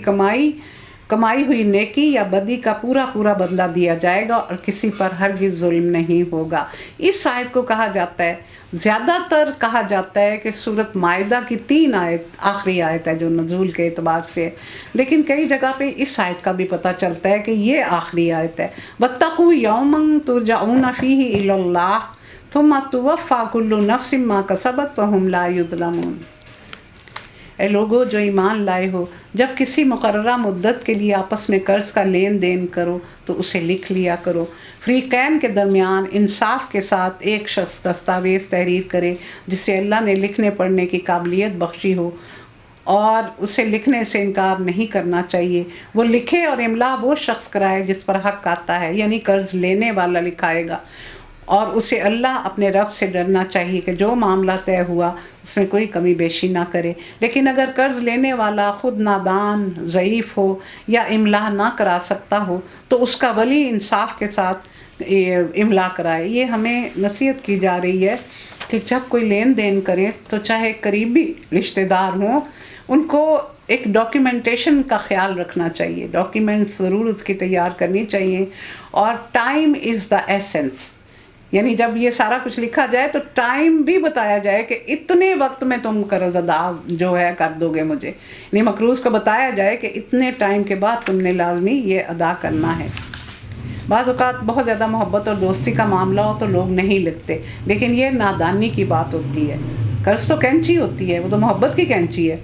کمائی ہوئی نیکی یا بدی کا پورا بدلہ دیا جائے گا، اور کسی پر ہرگز ظلم نہیں ہوگا۔ اس آیت کو کہا جاتا ہے، زیادہ تر کہا جاتا ہے کہ سورۃ مائدہ کی 3 آیت آخری آیت ہے جو نزول کے اعتبار سے ہے، لیکن کئی جگہ پہ اس آیت کا بھی پتہ چلتا ہے کہ یہ آخری آیت ہے۔ وَاتَّقُوا يَوْمًا تُرْجَعُونَ فِيهِ إِلَى اللَّهِ ثُمَّ تُوَفَّى كُلُّ نَفْسٍ مَا كَسَبَتْ وَهُمْ لَا يُظْلَمُونَ۔ اے لوگو جو ایمان لائے ہو، جب کسی مقررہ مدت کے لیے آپس میں قرض کا لین دین کرو تو اسے لکھ لیا کرو۔ فریقین کے درمیان انصاف کے ساتھ ایک شخص دستاویز تحریر کرے جسے اللہ نے لکھنے پڑھنے کی قابلیت بخشی ہو، اور اسے لکھنے سے انکار نہیں کرنا چاہیے۔ وہ لکھے اور املا وہ شخص کرائے جس پر حق آتا ہے، یعنی قرض لینے والا لکھائے گا، اور اسے اللہ اپنے رب سے ڈرنا چاہیے کہ جو معاملہ طے ہوا اس میں کوئی کمی بیشی نہ کرے۔ لیکن اگر قرض لینے والا خود نادان، ضعیف ہو یا املا نہ کرا سکتا ہو تو اس کا ولی انصاف کے ساتھ املا کرائے۔ یہ ہمیں نصیحت کی جا رہی ہے کہ جب کوئی لین دین کرے تو چاہے قریبی رشتہ دار ہوں، ان کو ایک ڈاکیومنٹیشن کا خیال رکھنا چاہیے، ڈاکیومنٹ ضرور اس کی تیار کرنی چاہیے، اور ٹائم از دا ایسنس، یعنی جب یہ سارا کچھ لکھا جائے تو ٹائم بھی بتایا جائے کہ اتنے وقت میں تم قرض ادا جو ہے کر دو گے مجھے، یعنی مقروض کو بتایا جائے کہ اتنے ٹائم کے بعد تم نے لازمی یہ ادا کرنا ہے۔ بعض اوقات بہت زیادہ محبت اور دوستی کا معاملہ ہو تو لوگ نہیں لکھتے، لیکن یہ نادانی کی بات ہوتی ہے۔ قرض تو کینچی ہوتی ہے، وہ تو محبت کی کینچی ہے۔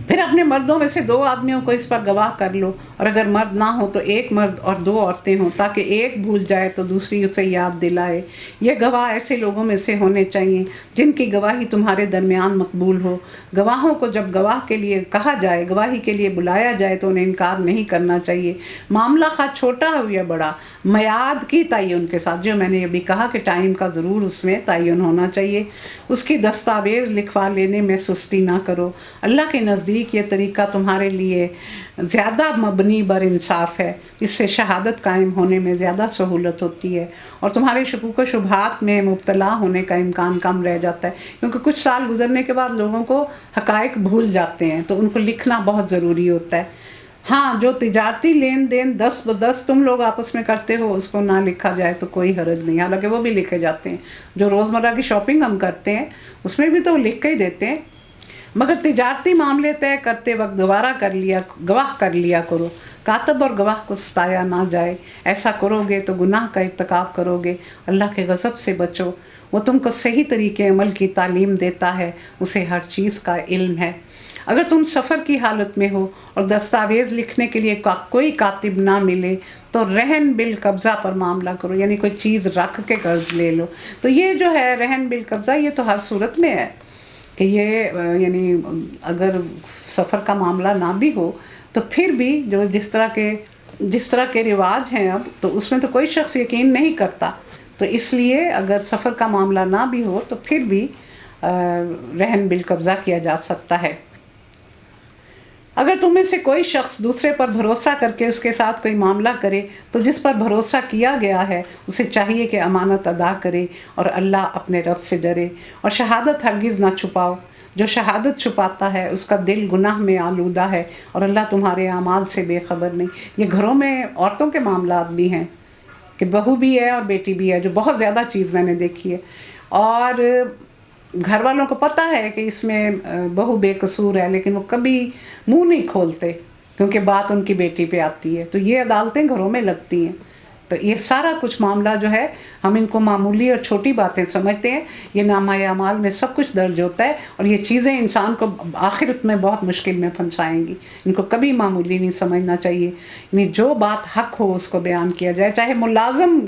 پھر اپنے مردوں میں سے 2 آدمیوں کو اس پر گواہ کر لو، اور اگر مرد نہ ہو تو 1 مرد اور 2 عورتیں ہوں، تاکہ ایک بھول جائے تو دوسری اسے یاد دلائے۔ یہ گواہ ایسے لوگوں میں سے ہونے چاہیے جن کی گواہی تمہارے درمیان مقبول ہو۔ گواہوں کو جب گواہ کے لیے کہا جائے، گواہی کے لیے بلایا جائے تو انہیں انکار نہیں کرنا چاہیے، معاملہ خواہ چھوٹا ہو یا بڑا، میعاد کی تعین کے ساتھ، جو میں نے ابھی کہا کہ ٹائم کا ضرور اس میں تعین ہونا چاہیے۔ اس کی دستاویز لکھوا لینے میں سستی نہ کرو، اللہ کے نزدیک یہ طریقہ تمہارے لیے زیادہ مبنی بر انصاف ہے، اس سے شہادت قائم ہونے میں زیادہ سہولت ہوتی ہے، اور تمہارے شکوک و شبہات میں مبتلا ہونے کا امکان کم رہ جاتا ہے، کیونکہ کچھ سال گزرنے کے بعد لوگوں کو حقائق بھول جاتے ہیں، تو ان کو لکھنا بہت ضروری ہوتا ہے۔ ہاں، جو تجارتی لین دین 10 بدس تم لوگ آپس میں کرتے ہو اس کو نہ لکھا جائے تو کوئی حرج نہیں، حالانکہ وہ بھی لکھے جاتے ہیں۔ جو روزمرہ کی شاپنگ ہم کرتے ہیں اس میں بھی تو لکھ کے ہی دیتے ہیں، مگر تجارتی معاملے طے کرتے وقت گواہ کر لیا کرو، کاتب اور گواہ کو ستایا نہ جائے، ایسا کرو گے تو گناہ کا ارتکاب کرو گے، اللہ کے غضب سے بچو، وہ تم کو صحیح طریقے عمل کی تعلیم دیتا ہے، اسے ہر چیز کا علم ہے۔ اگر تم سفر کی حالت میں ہو اور دستاویز لکھنے کے لیے کوئی کاتب نہ ملے تو رہن بالقبضہ پر معاملہ کرو، یعنی کوئی چیز رکھ کے قرض لے لو۔ تو یہ جو ہے رہن بالقبضہ، یہ تو ہر صورت میں ہے، کہ یہ یعنی اگر سفر کا معاملہ نہ بھی ہو تو پھر بھی جو جس طرح کے رواج ہیں اب، تو اس میں تو کوئی شخص یقین نہیں کرتا، تو اس لیے اگر سفر کا معاملہ نہ بھی ہو تو پھر بھی رہن بالقبضہ کیا جا سکتا ہے۔ اگر تم میں سے کوئی شخص دوسرے پر بھروسہ کر کے اس کے ساتھ کوئی معاملہ کرے تو جس پر بھروسہ کیا گیا ہے اسے چاہیے کہ امانت ادا کرے اور اللہ اپنے رب سے ڈرے، اور شہادت ہرگز نہ چھپاؤ۔ جو شہادت چھپاتا ہے اس کا دل گناہ میں آلودہ ہے، اور اللہ تمہارے اعمال سے بے خبر نہیں۔ یہ گھروں میں عورتوں کے معاملات بھی ہیں کہ بہو بھی ہے اور بیٹی بھی ہے، جو بہت زیادہ چیز میں نے دیکھی ہے، اور گھر والوں کو پتہ ہے کہ اس میں بہو بے قصور ہے، لیکن وہ کبھی منہ نہیں کھولتے کیونکہ بات ان کی بیٹی پہ آتی ہے، تو یہ عدالتیں گھروں میں لگتی ہیں۔ تو یہ سارا کچھ معاملہ جو ہے ہم ان کو معمولی اور چھوٹی باتیں سمجھتے ہیں، یہ نامہ اعمال میں سب کچھ درج ہوتا ہے، اور یہ چیزیں انسان کو آخرت میں بہت مشکل میں پھنسائیں گی۔ ان کو کبھی معمولی نہیں سمجھنا چاہیے، یعنی جو بات حق ہو اس کو بیان کیا جائے، چاہے ملازم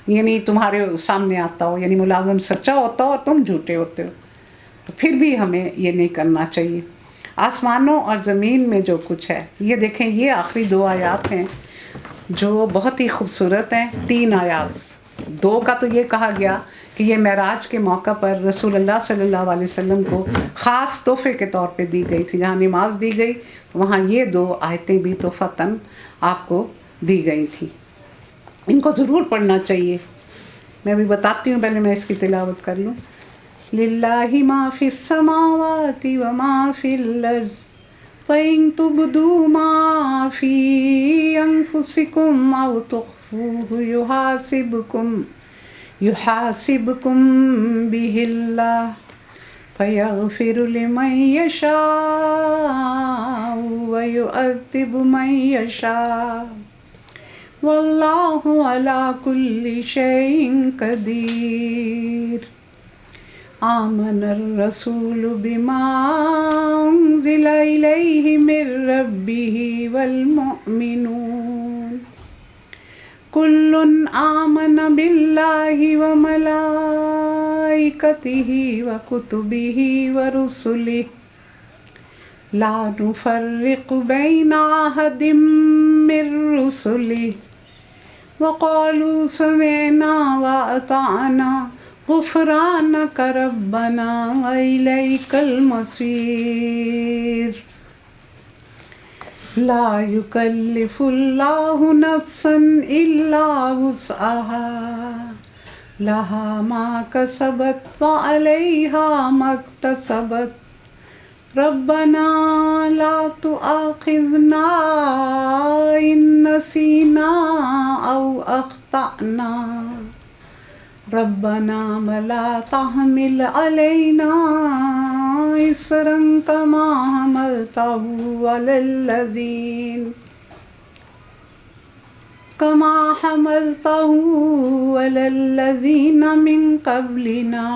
یعنی تمہارے سامنے آتا ہو، یعنی ملازم سچا ہوتا ہو اور تم جھوٹے ہوتے ہو، تو پھر بھی ہمیں یہ نہیں کرنا چاہیے۔ آسمانوں اور زمین میں جو کچھ ہے، یہ دیکھیں، یہ آخری 2 آیات ہیں جو بہت ہی خوبصورت ہیں۔ 3 آیات، 2 کا تو یہ کہا گیا کہ یہ معراج کے موقع پر رسول اللہ صلی اللہ علیہ وسلم کو خاص تحفے کے طور پہ دی گئی تھی، جہاں نماز دی گئی تو وہاں یہ 2 آیتیں بھی تحفتاً آپ کو دی گئی تھیں۔ ان کو ضرور پڑھنا چاہیے۔ میں بھی بتاتی ہوں، پہلے میں اس کی تلاوت کر لوں۔ للہ ما فی السماوات وما فی الارض فَإِن تُبْدُوا مَا فِي أَنفُسِكُمْ أَوْ تُخْفُوهُ يُحَاسِبْكُم بِهِ اللَّهُ فَيَغْفِرُ لِمَن يَشَاءُ وَيُعَذِّبُ مَن يَشَاءُ وَاللَّهُ عَلَى كُلِّ شَيْءٍ قَدِيرٌ۔ آمن الرسول بما انزل الیہ من ربہ والمؤمنون کل آمن باللہ وملائکتہ وکتبہ ورسلہ لا نفرق بین احد من رسلہ وقالوا سمعنا واطعنا غفرانک ربنا وإلیک المصیر۔ لا یکلف اللہ نفسا الا وسعها لها ما کسبت وعلیہا ما اکتسبت ربنا لا تؤاخذنا ان نسینا او اخطأنا ربنا ولا تحمل علينا إصرا كما حملته على الذين من قبلنا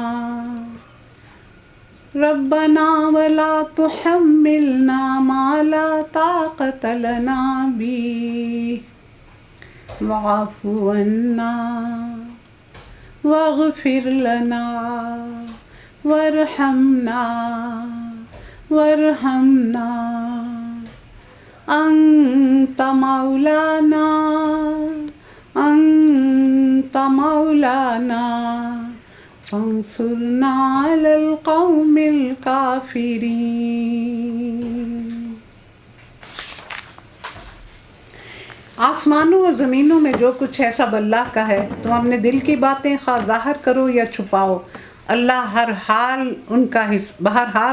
ربنا ولا تحملنا ما لا طاقة لنا به واعف عنا واغفر لنا وارحمنا انت مولانا فانصرنا على القوم الكافرين۔ آسمانوں اور زمینوں میں جو کچھ ہے سب اللہ کا ہے، تم اپنے دل کی باتیں خواہ ظاہر کرو یا چھپاؤ، اللہ بہرحال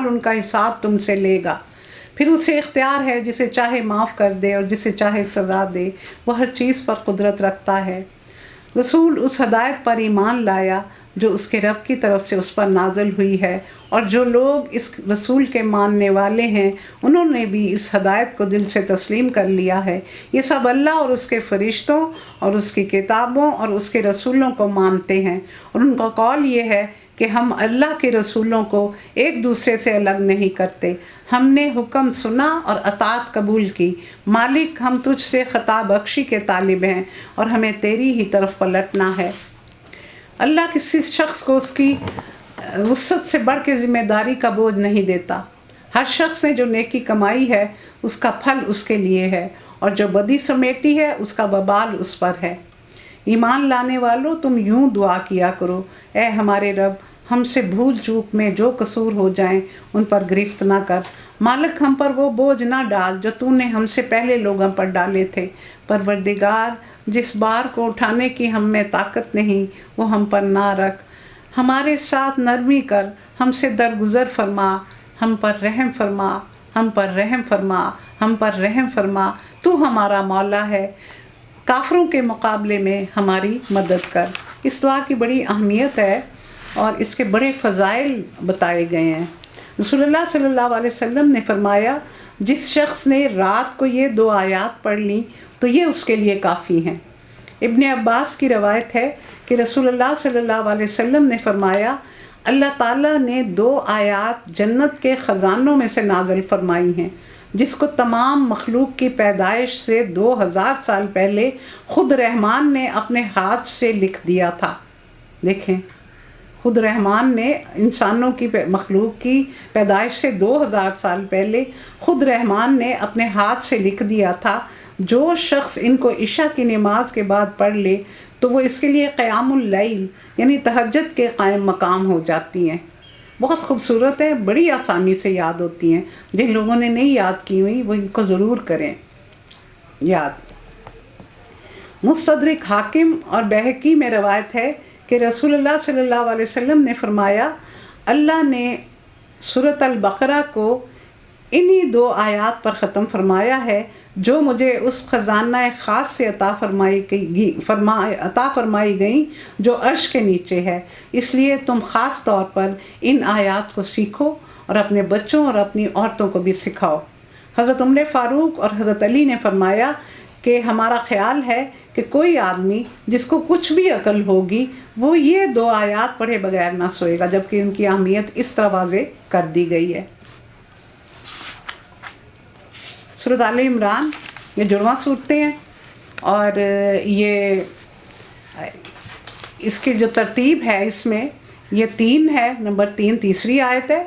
ان کا حساب تم سے لے گا۔ پھر اسے اختیار ہے، جسے چاہے معاف کر دے اور جسے چاہے سزا دے، وہ ہر چیز پر قدرت رکھتا ہے۔ رسول اس ہدایت پر ایمان لایا جو اس کے رب کی طرف سے اس پر نازل ہوئی ہے، اور جو لوگ اس رسول کے ماننے والے ہیں انہوں نے بھی اس ہدایت کو دل سے تسلیم کر لیا ہے۔ یہ سب اللہ اور اس کے فرشتوں اور اس کی کتابوں اور اس کے رسولوں کو مانتے ہیں، اور ان کا قول یہ ہے کہ ہم اللہ کے رسولوں کو ایک دوسرے سے الگ نہیں کرتے۔ ہم نے حکم سنا اور اطاعت قبول کی۔ مالک، ہم تجھ سے خطا بخشی کے طالب ہیں اور ہمیں تیری ہی طرف پلٹنا ہے۔ اللہ کسی شخص کو اس کی وسعت سے بڑھ کے ذمہ داری کا بوجھ نہیں دیتا۔ ہر شخص نے جو نیکی کمائی ہے اس کا پھل اس کے لیے ہے، اور جو بدی سمیٹی ہے اس کا وبال اس پر ہے۔ ایمان لانے والوں، تم یوں دعا کیا کرو: اے ہمارے رب، ہم سے بھول چوک میں جو قصور ہو جائیں ان پر گرفت نہ کر۔ مالک، ہم پر وہ بوجھ نہ ڈال جو تو نے ہم سے پہلے لوگوں پر ڈالے تھے۔ پروردگار، جس بار کو اٹھانے کی ہم میں طاقت نہیں وہ ہم پر نہ رکھ۔ ہمارے ساتھ نرمی کر، ہم سے درگزر فرما، ہم پر رحم فرما، ہم پر رحم فرما، ہم پر رحم فرما۔ تو ہمارا مولا ہے، کافروں کے مقابلے میں ہماری مدد کر۔ اس دعا کی بڑی اہمیت ہے اور اس کے بڑے فضائل بتائے گئے ہیں۔ رسول اللہ صلی اللہ علیہ وسلم نے فرمایا، جس شخص نے رات کو یہ 2 آیات پڑھ لیں تو یہ اس کے لیے کافی ہیں۔ ابن عباس کی روایت ہے کہ رسول اللہ صلی اللہ علیہ وسلم نے فرمایا، اللہ تعالیٰ نے 2 آیات جنت کے خزانوں میں سے نازل فرمائی ہیں، جس کو تمام مخلوق کی پیدائش سے 2000 سال پہلے خود رحمان نے اپنے ہاتھ سے لکھ دیا تھا۔ دیکھیں، خود رحمان نے انسانوں کی مخلوق کی پیدائش سے 2000 سال پہلے خود رحمان نے اپنے ہاتھ سے لکھ دیا تھا۔ جو شخص ان کو عشاء کی نماز کے بعد پڑھ لے تو وہ اس کے لیے قیام اللیل یعنی تہجد کے قائم مقام ہو جاتی ہیں۔ بہت خوبصورت ہے، بڑی آسانی سے یاد ہوتی ہیں۔ جن لوگوں نے نہیں یاد کی ہوئی وہ ان کو ضرور کریں یاد۔ مستدرک حاکم اور بہقی میں روایت ہے کہ رسول اللہ صلی اللہ علیہ وسلم نے فرمایا، اللہ نے سورۃ البقرہ کو انہی 2 آیات پر ختم فرمایا ہے جو مجھے اس خزانہ خاص سے عطا فرمائی گئیں جو عرش کے نیچے ہے۔ اس لیے تم خاص طور پر ان آیات کو سیکھو اور اپنے بچوں اور اپنی عورتوں کو بھی سکھاؤ۔ حضرت عمر فاروق اور حضرت علی نے فرمایا کہ ہمارا خیال ہے کہ کوئی آدمی جس کو کچھ بھی عقل ہوگی وہ یہ 2 آیات پڑھے بغیر نہ سوئے گا، جبکہ ان کی اہمیت اس طرح واضح کر دی گئی ہے۔ سورۃ آل عمران یہ جڑواں صورتیں ہیں، اور یہ اس کی جو ترتیب ہے اس میں یہ 3 ہے، نمبر 3 تیسری آیت ہے،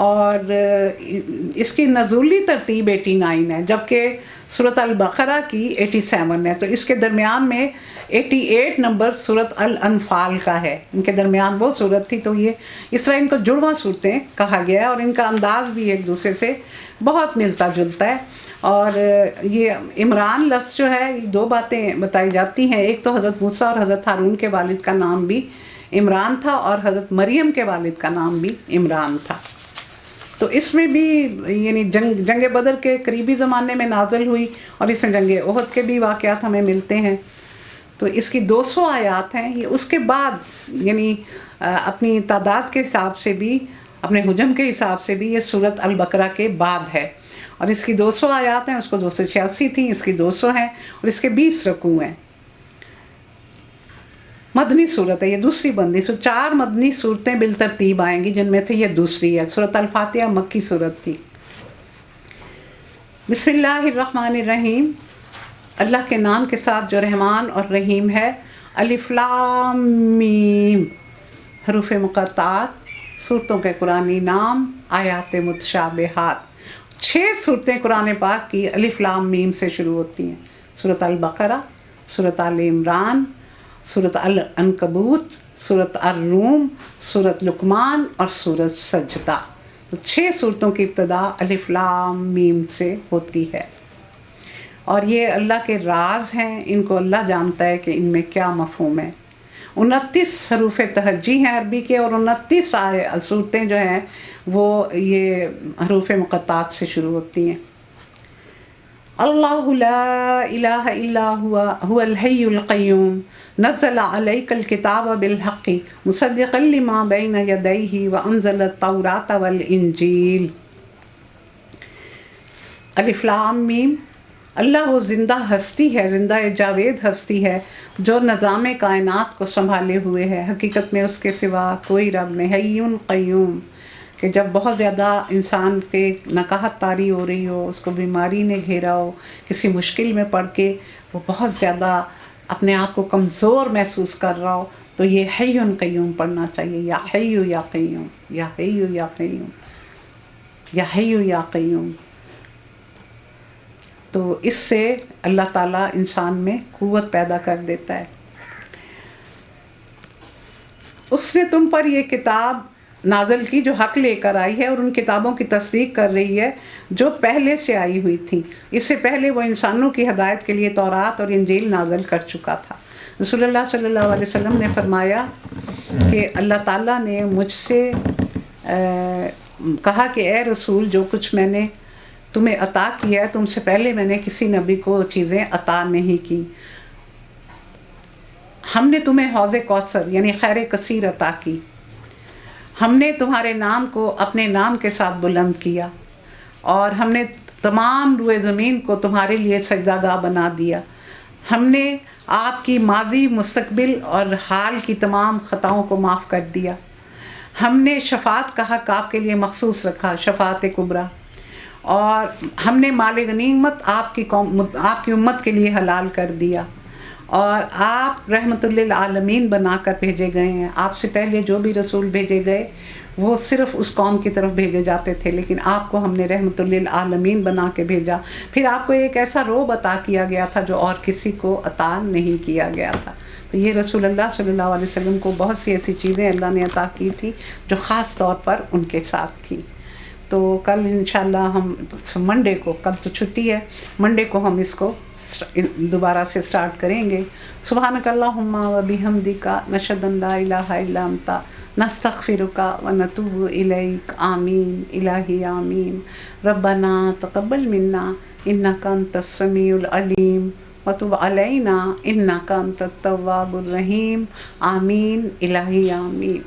اور اس کی نزولی ترتیب 89 ہے، جبکہ سورۃ البقرہ کی 87 ہے۔ تو اس کے درمیان میں 88 نمبر سورۃ الانفال کا ہے، ان کے درمیان وہ صورت تھی، تو یہ اس طرح ان کو جڑواں صورتیں کہا گیا ہے، اور ان کا انداز بھی ایک دوسرے سے بہت ملتا جلتا ہے۔ اور یہ عمران لفظ جو ہے، یہ 2 باتیں بتائی جاتی ہیں۔ ایک تو حضرت موسیٰ اور حضرت ہارون کے والد کا نام بھی عمران تھا، اور حضرت مریم کے والد کا نام بھی عمران تھا۔ تو اس میں بھی یعنی جنگ بدر کے قریبی زمانے میں نازل ہوئی، اور اس میں جنگ احد کے بھی واقعات ہمیں ملتے ہیں۔ تو اس کی 200 آیات ہیں۔ یہ اس کے بعد یعنی اپنی تعداد کے حساب سے بھی، اپنے حجم کے حساب سے بھی یہ سورۃ البقرہ کے بعد ہے، اور اس کی 200 آیات ہیں، اس کو 286 تھیں، اس کی 200 ہیں، اور اس کے 20 رکوع ہیں۔ مدنی صورت ہے، یہ دوسری مدنی صورت۔ 4 مدنی صورتیں بالترتیب آئیں گی، جن میں سے یہ دوسری ہے۔ سورۃ الفاتحہ مکی صورت تھی۔ بسم اللہ الرحمن الرحیم، اللہ کے نام کے ساتھ جو رحمان اور رحیم ہے۔ الف لام میم، حروف مقطعات، صورتوں کے قرآنی نام، آیات متشابہات۔ 6 صورتیں قرآن پاک کی الف لام میم سے شروع ہوتی ہیں: سورۃ البقرہ، سورۃ آل عمران، سورۃ العنکبوت، سورۃ الروم، سورۃ لقمان اور سورۃ سجدہ۔ تو 6 صورتوں کی ابتدا الف لام میم سے ہوتی ہے، اور یہ اللہ کے راز ہیں، ان کو اللہ جانتا ہے کہ ان میں کیا مفہوم ہے۔ 29 حروف تہجی ہیں عربی کے، اور 29 صورتیں جو ہیں وہ یہ حروف مقطعات سے شروع ہوتی ہیں۔ اللہ لا الہ الا هو الحی القیوم نزل علیک الکتاب بالحق مصدقا لما بین یدیہ وانزل التوراۃ والانجیل۔ الف لام میم، اللہ وہ زندہ ہستی ہے، زندہ جاوید ہستی ہے جو نظام کائنات کو سنبھالے ہوئے ہے، حقیقت میں اس کے سوا کوئی رب نہیں۔ حی قیوم، کہ جب بہت زیادہ انسان پہ نکاحت طاری ہو رہی ہو، اس کو بیماری نے گھیرا ہو، کسی مشکل میں پڑ کے وہ بہت زیادہ اپنے آپ کو کمزور محسوس کر رہا ہو تو یہ حی قیوم پڑھنا چاہیے، یا حی یا قیوم، یا حی یا قیوم، یا حی یا قیوم. تو اس سے اللہ تعالیٰ انسان میں قوت پیدا کر دیتا ہے. اس نے تم پر یہ کتاب نازل کی جو حق لے کر آئی ہے اور ان کتابوں کی تصدیق کر رہی ہے جو پہلے سے آئی ہوئی تھیں. اس سے پہلے وہ انسانوں کی ہدایت کے لیے تورات اور انجیل نازل کر چکا تھا. رسول اللہ صلی اللہ علیہ وسلم نے فرمایا کہ اللہ تعالیٰ نے مجھ سے کہا کہ اے رسول، جو کچھ میں نے تمہیں عطا کیا ہے تم سے پہلے میں نے کسی نبی کو چیزیں عطا نہیں کی. ہم نے تمہیں حوض کوثر یعنی خیر کثیر عطا کی. ہم نے تمہارے نام کو اپنے نام کے ساتھ بلند کیا، اور ہم نے تمام روئے زمین کو تمہارے لیے سجدہ گاہ بنا دیا. ہم نے آپ کی ماضی، مستقبل اور حال کی تمام خطاؤں کو معاف کر دیا. ہم نے شفاعت کا حق آپ کے لیے مخصوص رکھا، شفاعت کبریٰ. اور ہم نے مال غنیمت آپ کی امت کے لیے حلال کر دیا، اور آپ رحمت للعالمین بنا کر بھیجے گئے ہیں. آپ سے پہلے جو بھی رسول بھیجے گئے وہ صرف اس قوم کی طرف بھیجے جاتے تھے، لیکن آپ کو ہم نے رحمت للعالمین بنا کے بھیجا. پھر آپ کو ایک ایسا روب عطا کیا گیا تھا جو اور کسی کو عطا نہیں کیا گیا تھا. تو یہ رسول اللہ صلی اللہ علیہ وسلم کو بہت سی ایسی چیزیں اللہ نے عطا کی تھی جو خاص طور پر ان کے ساتھ تھی. تو کل انشاءاللہ ہم منڈے کو، کل تو چھٹی ہے، منڈے کو ہم اس کو دوبارہ سے سٹارٹ کریں گے. سبحانک اللہم و بحمدک، نشہد ان لا الہ الا انت، نستغفرک و نتوب الیک. آمین الہی آمین. ربنا تقبل منا انک انت السمیع العلیم وتب علینا انک انت التواب الرحیم. آمین الہی آمین.